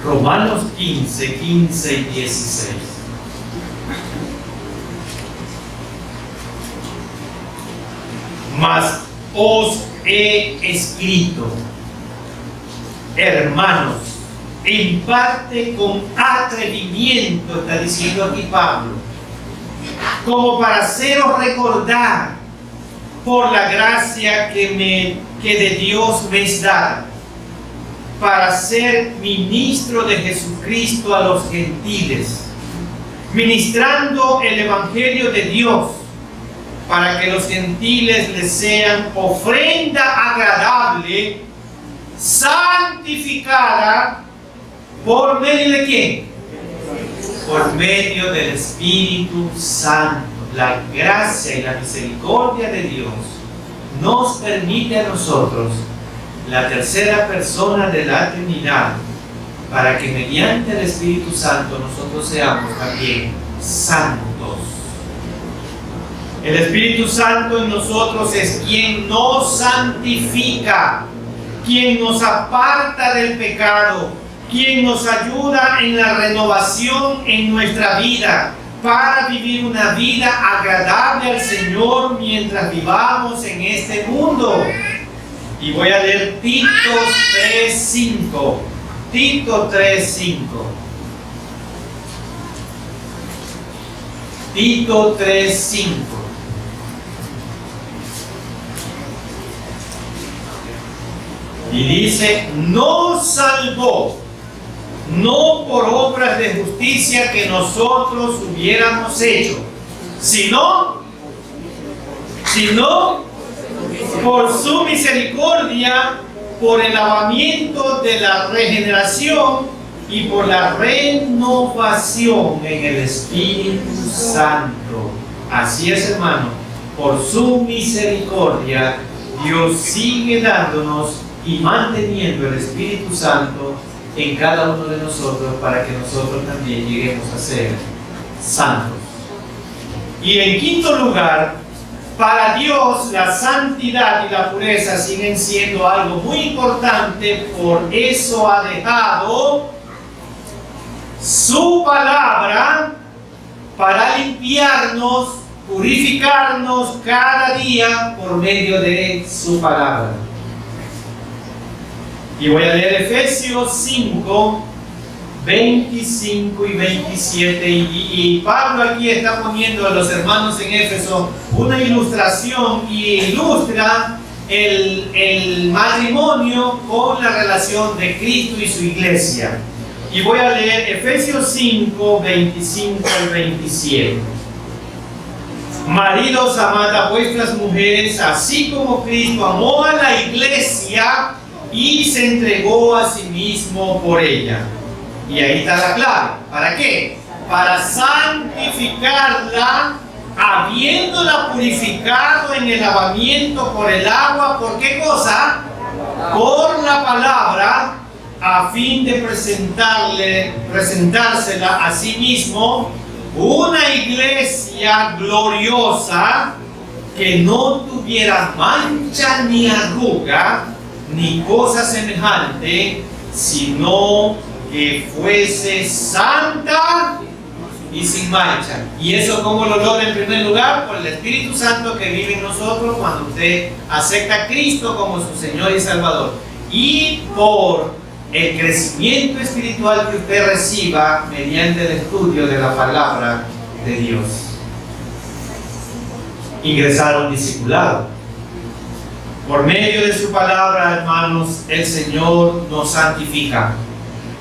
Romanos 15 y 16. Mas os he escrito, hermanos, en parte con atrevimiento, está diciendo aquí Pablo, como para haceros recordar por la gracia que de Dios me es dada, para ser ministro de Jesucristo a los gentiles, ministrando el Evangelio de Dios, para que los gentiles les sean ofrenda agradable, santificada, ¿por medio de quién? Por medio del Espíritu Santo. La gracia y la misericordia de Dios nos permite a nosotros, la tercera persona de la Trinidad, para que mediante el Espíritu Santo nosotros seamos también santos. El Espíritu Santo en nosotros es quien nos santifica, quien nos aparta del pecado, quien nos ayuda en la renovación en nuestra vida, para vivir una vida agradable al Señor mientras vivamos en este mundo. Y voy a leer Tito 3:5. Tito 3:5. Tito 3:5. Y dice, nos salvó, no por obras de justicia que nosotros hubiéramos hecho, sino por su misericordia, por el lavamiento de la regeneración y por la renovación en el Espíritu Santo. Así es, hermano, por su misericordia Dios sigue dándonos y manteniendo el Espíritu Santo en cada uno de nosotros, para que nosotros también lleguemos a ser santos. Y en quinto lugar, para Dios la santidad y la pureza siguen siendo algo muy importante. Por eso ha dejado su palabra para limpiarnos, purificarnos cada día por medio de su palabra. Y voy a leer Efesios 5, 25 y 27. Y Pablo aquí está poniendo a los hermanos en Éfeso una ilustración, y ilustra el matrimonio con la relación de Cristo y su iglesia. Y voy a leer Efesios 5, 25 y 27. Maridos, amad a vuestras mujeres, así como Cristo amó a la iglesia y se entregó a sí mismo por ella. Y ahí está la clave. ¿Para qué? para santificarla, habiéndola purificado en el lavamiento por el agua. ¿Por qué cosa? Por la palabra, a fin de presentársela a sí mismo una iglesia gloriosa, que no tuviera mancha ni arruga ni cosa semejante, sino que fuese santa y sin mancha. ¿Y eso cómo lo logra en primer lugar? Por el Espíritu Santo que vive en nosotros cuando usted acepta a Cristo como su Señor y Salvador, y por el crecimiento espiritual que usted reciba mediante el estudio de la palabra de Dios. Ingresar a un discipulado. Por medio de su palabra, hermanos, el Señor nos santifica,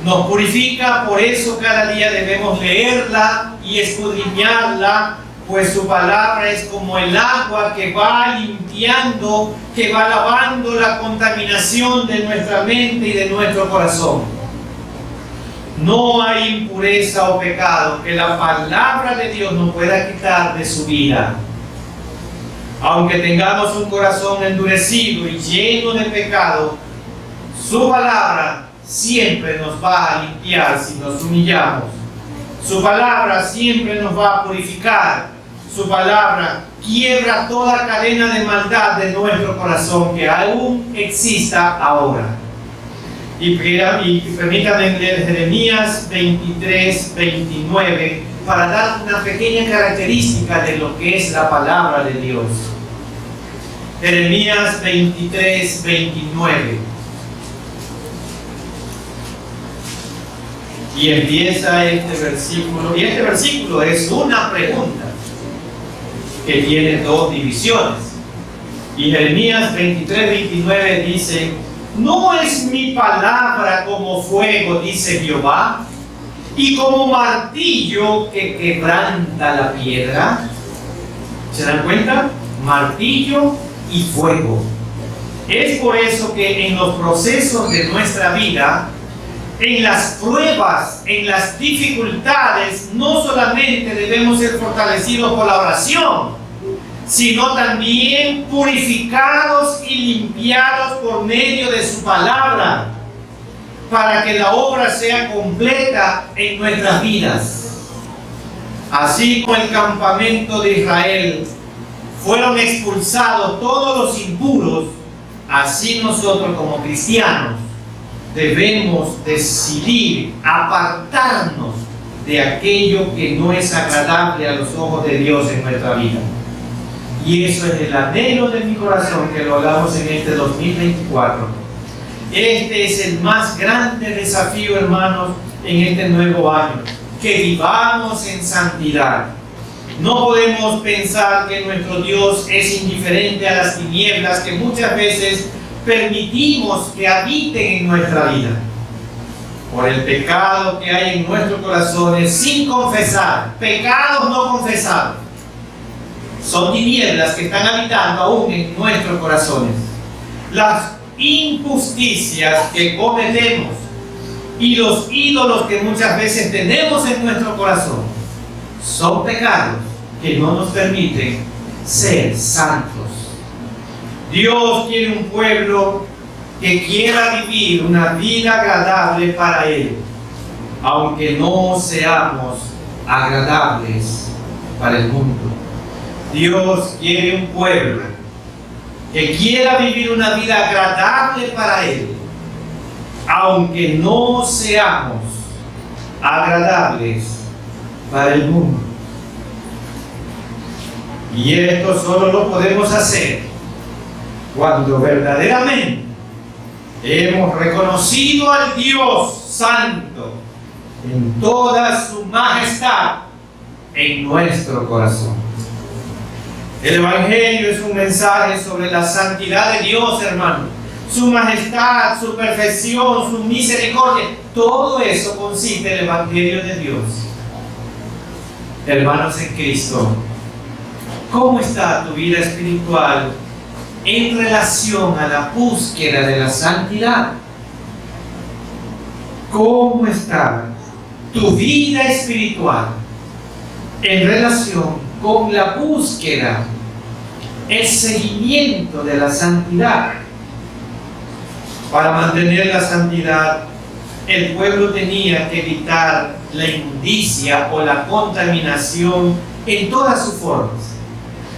nos purifica. Por eso cada día debemos leerla y escudriñarla, pues su palabra es como el agua que va limpiando, que va lavando la contaminación de nuestra mente y de nuestro corazón. No hay impureza o pecado que la palabra de Dios no pueda quitar de su vida. Aunque tengamos un corazón endurecido y lleno de pecado, su palabra siempre nos va a limpiar si nos humillamos. Su palabra siempre nos va a purificar. Su palabra quiebra toda cadena de maldad de nuestro corazón que aún exista ahora. Y permítanme leer Jeremías 23, 29 para dar una pequeña característica de lo que es la palabra de Dios. Jeremías 23, 29. Y empieza este versículo, y este versículo es una pregunta que tiene dos divisiones. Y Jeremías 23, 29 dice: ¿no es mi palabra como fuego, dice Jehová, y como martillo que quebranta la piedra? ¿Se dan cuenta? Martillo y fuego. Es por eso que en los procesos de nuestra vida, en las pruebas, en las dificultades, no solamente debemos ser fortalecidos por la oración, sino también purificados y limpiados por medio de su palabra, para que la obra sea completa en nuestras vidas. Así como el campamento de Israel fueron expulsados todos los impuros, así nosotros como cristianos debemos decidir apartarnos de aquello que no es agradable a los ojos de Dios en nuestra vida. Y eso es el anhelo de mi corazón, que lo hagamos en este 2024. Este es el más grande desafío, hermanos, en este nuevo año, que vivamos en santidad. No podemos pensar que nuestro Dios es indiferente a las tinieblas que muchas veces permitimos que habiten en nuestra vida, por el pecado que hay en nuestros corazones sin confesar, pecados no confesados. Son tinieblas que están habitando aún en nuestros corazones. Las injusticias que cometemos y los ídolos que muchas veces tenemos en nuestro corazón son pecados que no nos permiten ser santos. Dios quiere un pueblo que quiera vivir una vida agradable para Él, aunque no seamos agradables para el mundo. Dios quiere un pueblo que quiera vivir una vida agradable para Él, aunque no seamos agradables para el mundo. Y esto solo lo podemos hacer cuando verdaderamente hemos reconocido al Dios Santo en toda su majestad en nuestro corazón. El Evangelio es un mensaje sobre la santidad de Dios, hermano. Su majestad, su perfección, su misericordia. Todo eso consiste en el Evangelio de Dios. Hermanos en Cristo, ¿cómo está tu vida espiritual en relación a la búsqueda de la santidad? ¿Cómo está tu vida espiritual en relación con la búsqueda, el seguimiento de la santidad. Para mantener la santidad, el pueblo tenía que evitar la inmundicia o la contaminación en todas sus formas.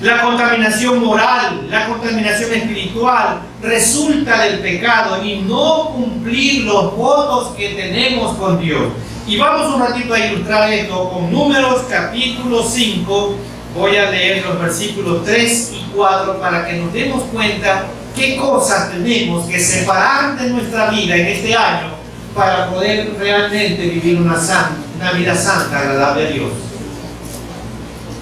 La contaminación moral, la contaminación espiritual resulta del pecado y no cumplir los votos que tenemos con Dios. Y vamos un ratito a ilustrar esto con Números capítulo 5. Voy a leer los versículos 3 y 4 para que nos demos cuenta qué cosas tenemos que separar de nuestra vida en este año para poder realmente vivir una vida santa, agradable a Dios.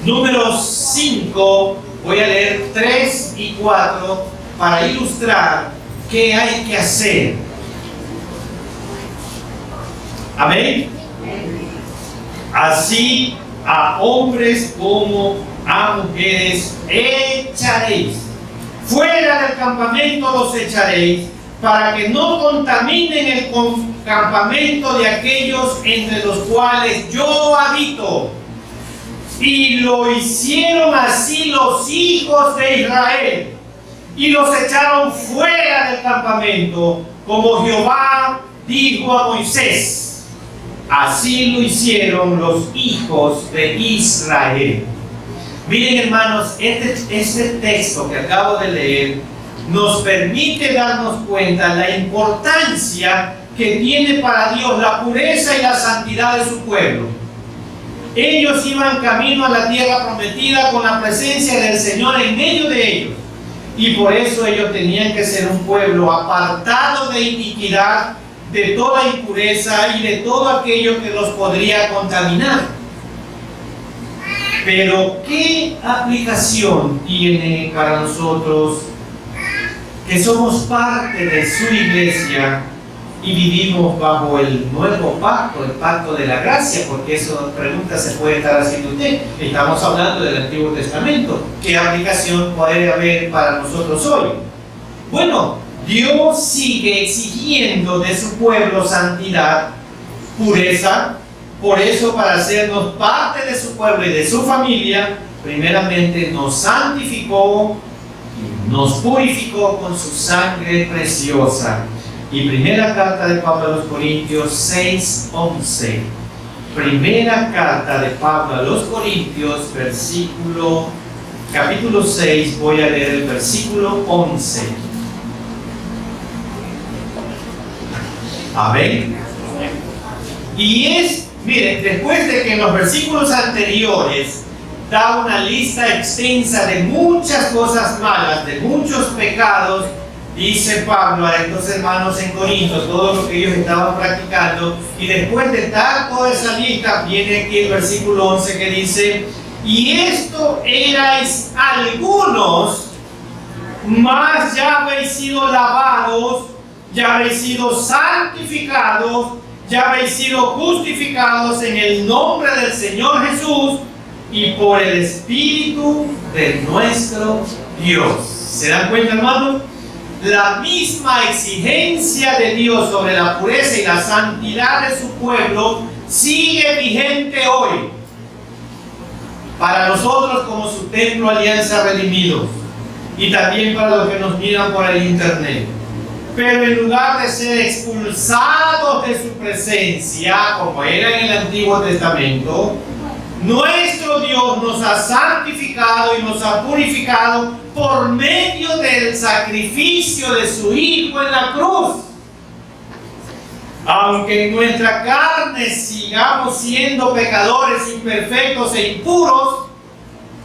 Números 5, voy a leer 3 y 4 para ilustrar qué hay que hacer. Amén. Así a hombres como a mujeres echaréis. Fuera del campamento los echaréis, para que no contaminen el campamento de aquellos entre los cuales yo habito. Y lo hicieron así los hijos de Israel, y los echaron fuera del campamento, como Jehová dijo a Moisés. Así lo hicieron los hijos de Israel. Miren, hermanos, este texto que acabo de leer nos permite darnos cuenta de la importancia que tiene para Dios la pureza y la santidad de su pueblo. Ellos iban camino a la tierra prometida con la presencia del Señor en medio de ellos. Y por eso ellos tenían que ser un pueblo apartado de iniquidad, de toda impureza y de todo aquello que los podría contaminar. Pero ¿qué aplicación tiene para nosotros que somos parte de su iglesia y vivimos bajo el nuevo pacto, el pacto de la gracia? Porque esa pregunta se puede estar haciendo usted. Estamos hablando del Antiguo Testamento. ¿Qué aplicación puede haber para nosotros hoy? Bueno, Dios sigue exigiendo de su pueblo santidad, pureza. Por eso, para hacernos parte de su pueblo y de su familia, primeramente nos santificó, nos purificó con su sangre preciosa. Y primera carta de Pablo a los Corintios 6:11. Primera carta de Pablo a los Corintios, capítulo 6, voy a leer el versículo 11. Amén. Y miren, después de que en los versículos anteriores da una lista extensa de muchas cosas malas, de muchos pecados, dice Pablo a estos hermanos en Corinto todo lo que ellos estaban practicando, y después de dar toda esa lista viene aquí el versículo 11 que dice: y esto erais algunos, mas ya habéis sido lavados, ya habéis sido santificados, ya habéis sido justificados en el nombre del Señor Jesús y por el Espíritu de nuestro Dios. ¿Se dan cuenta, hermanos? La misma exigencia de Dios sobre la pureza y la santidad de su pueblo sigue vigente hoy para nosotros como su templo Alianza Redimidos, y también para los que nos miran por el internet. Pero en lugar de ser expulsados de su presencia, como era en el Antiguo Testamento, nuestro Dios nos ha santificado y nos ha purificado por medio del sacrificio de su Hijo en la cruz. Aunque en nuestra carne sigamos siendo pecadores, imperfectos e impuros,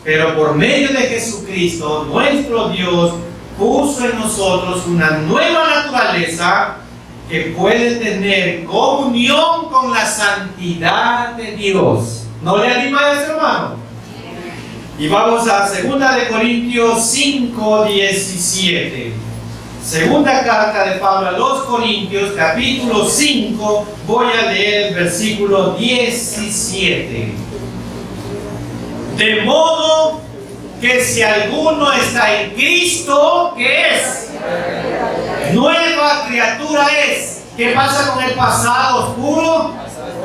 pero por medio de Jesucristo, nuestro Dios puso en nosotros una nueva naturaleza que puede tener comunión con la santidad de Dios. ¿No le anima a eso, hermano? Y vamos a 2 de Corintios 5:17. Segunda carta de Pablo a los Corintios, capítulo 5, voy a leer el versículo 17. De modo que si alguno está en Cristo, ¿qué es? Nueva criatura es. ¿Qué pasa con el pasado oscuro?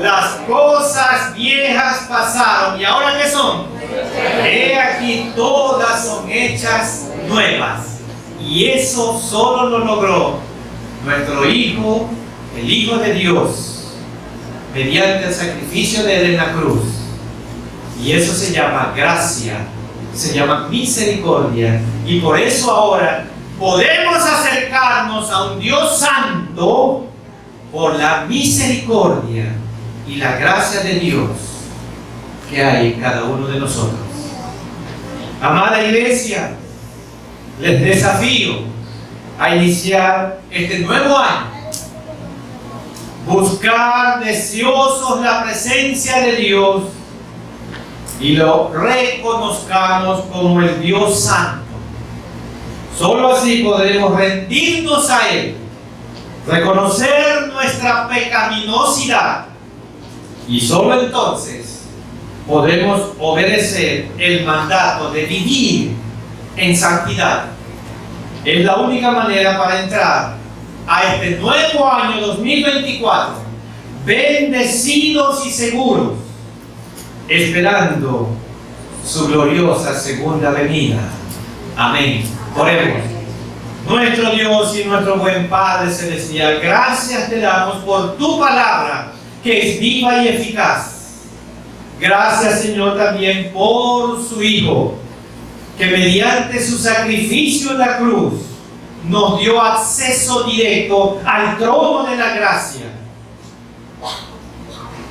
las cosas viejas pasaron. ¿Y ahora qué son? He aquí, todas son hechas nuevas. Y eso solo lo logró nuestro Hijo, el Hijo de Dios, mediante el sacrificio de Él en la cruz. Y eso se llama gracia, se llama misericordia. Y por eso ahora podemos acercarnos a un Dios santo por la misericordia y la gracia de Dios que hay en cada uno de nosotros. Amada iglesia, les desafío a iniciar este nuevo año, buscar deseosos la presencia de Dios y lo reconozcamos como el Dios santo. Solo así podremos rendirnos a Él, reconocer nuestra pecaminosidad, y solo entonces podremos obedecer el mandato de vivir en santidad. Es la única manera para entrar a este nuevo año 2024 bendecidos y seguros, esperando su gloriosa segunda venida. Amén. Oremos. Nuestro Dios y nuestro buen Padre Celestial, gracias te damos por tu palabra, que es viva y eficaz. Gracias, Señor, también por su Hijo, que mediante su sacrificio en la cruz nos dio acceso directo al trono de la gracia.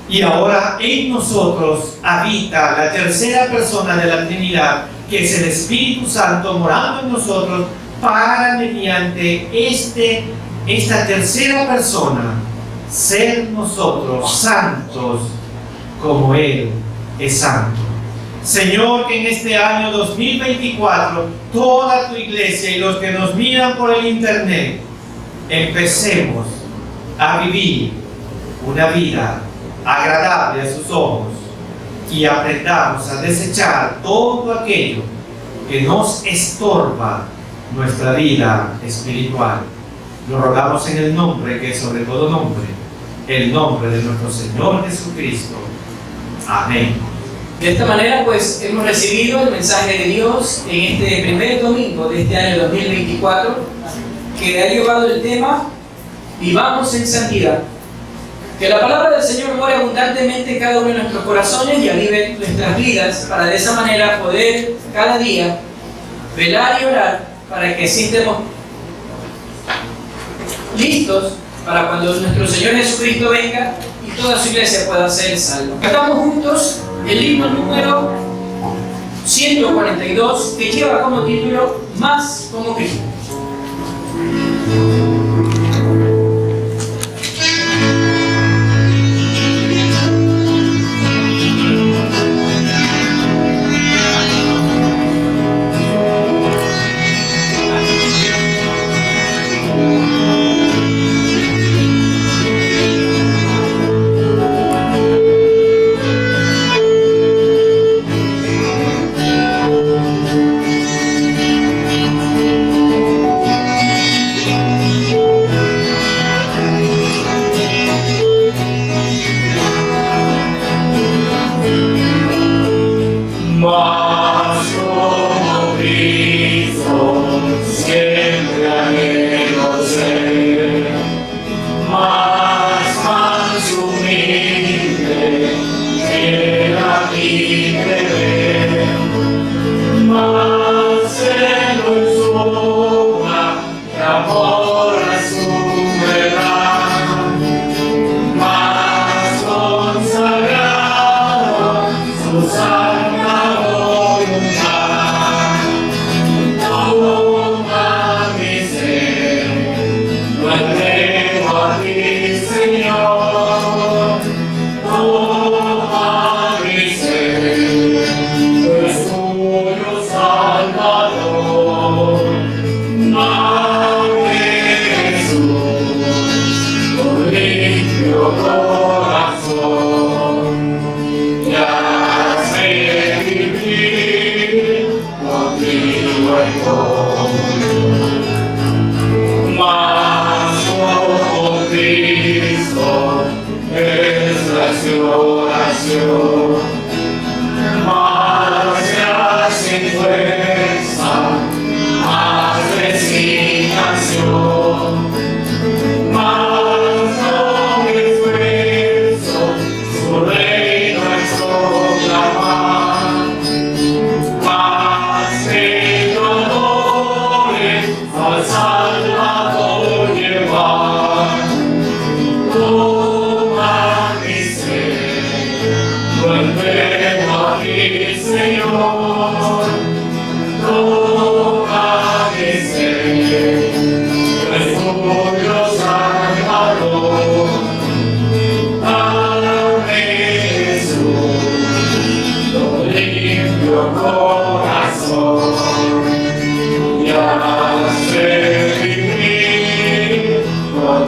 Y ahora en nosotros habita la tercera persona de la Trinidad, que es el Espíritu Santo morando en nosotros, para mediante esta tercera persona ser nosotros santos como Él es santo. Señor, que en este año 2024 toda tu iglesia y los que nos miran por el internet empecemos a vivir una vida agradable a sus ojos y aprendamos a desechar todo aquello que nos estorba nuestra vida espiritual. Lo rogamos en el nombre que es sobre todo nombre, el nombre de nuestro Señor Jesucristo. Amén. De esta manera, pues, hemos recibido el mensaje de Dios en este primer domingo de este año 2024, que ha llevado el tema Vivamos en Santidad. Que la palabra del Señor more abundantemente en cada uno de nuestros corazones y avive nuestras vidas, para de esa manera poder cada día velar y orar para que así estemos listos para cuando nuestro Señor Jesucristo venga y toda su iglesia pueda ser salva. Cantamos juntos el himno número 142, que lleva como título Más como Cristo.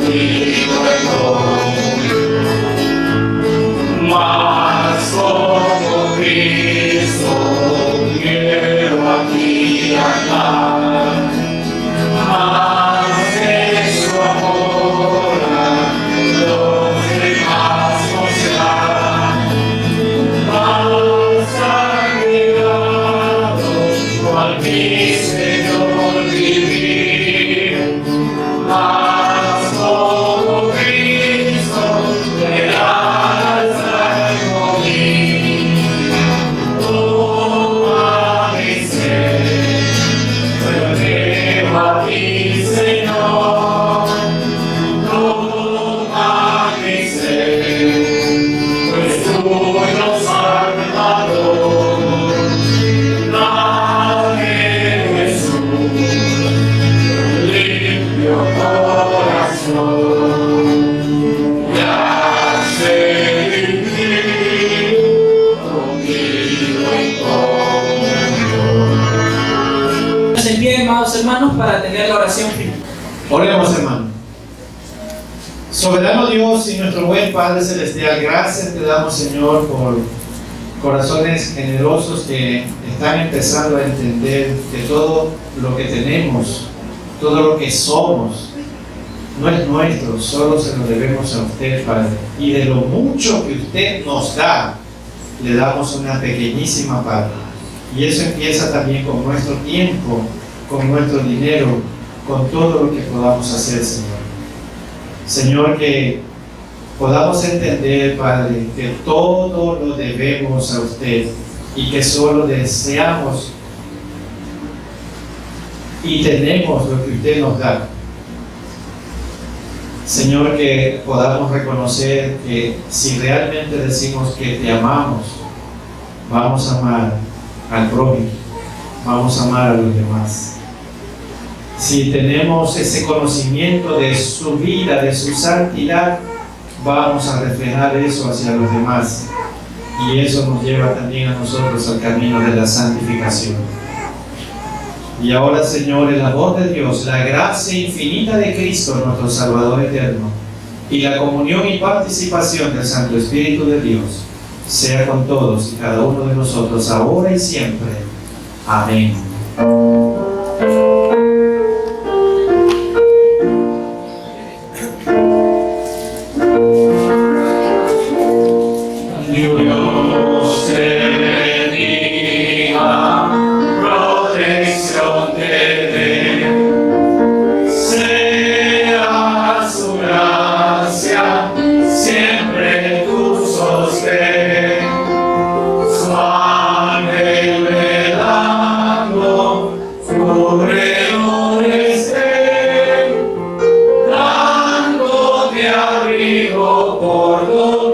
contigo en comunión. Mas como Cristo quiero aquí andar, más de su amor a los demás mostrar, más agregado cual mi Señor vivir, más como Cristo me alzar conmigo. Toma mi ser, lo llevo a ti, Señor. Toma mi ser, pues tuyo Salvador. Dame, Jesús, limpio corazón, y hazme vivir contigo en comunión. Se pie, amados hermanos, para tener la oración final. Oremos, hermano. Soberano Dios y nuestro buen Padre Celestial, gracias te damos, Señor, por corazones generosos que están empezando a entender que todo lo que tenemos, todo lo que somos, no es nuestro, solo se lo debemos a usted, Padre. Y de lo mucho que usted nos da, le damos una pequeñísima parte. Y eso empieza también con nuestro tiempo, con nuestro dinero, con todo lo que podamos hacer, Señor. Señor, que podamos entender, Padre, que todo lo debemos a usted y que solo deseamos y tenemos lo que usted nos da. Señor, que podamos reconocer que si realmente decimos que te amamos, vamos a amar al prójimo, vamos a amar a los demás. Si tenemos ese conocimiento de su vida, de su santidad, vamos a reflejar eso hacia los demás. Y eso nos lleva también a nosotros al camino de la santificación. Y ahora, Señor, el amor de Dios, la gracia infinita de Cristo, nuestro Salvador eterno, y la comunión y participación del Santo Espíritu de Dios, sea con todos y cada uno de nosotros, ahora y siempre. Amén. Dios te bendiga, protección te dé, sea su gracia siempre tu sostén, su ángel velando, corredores estén, dándote abrigo por todo.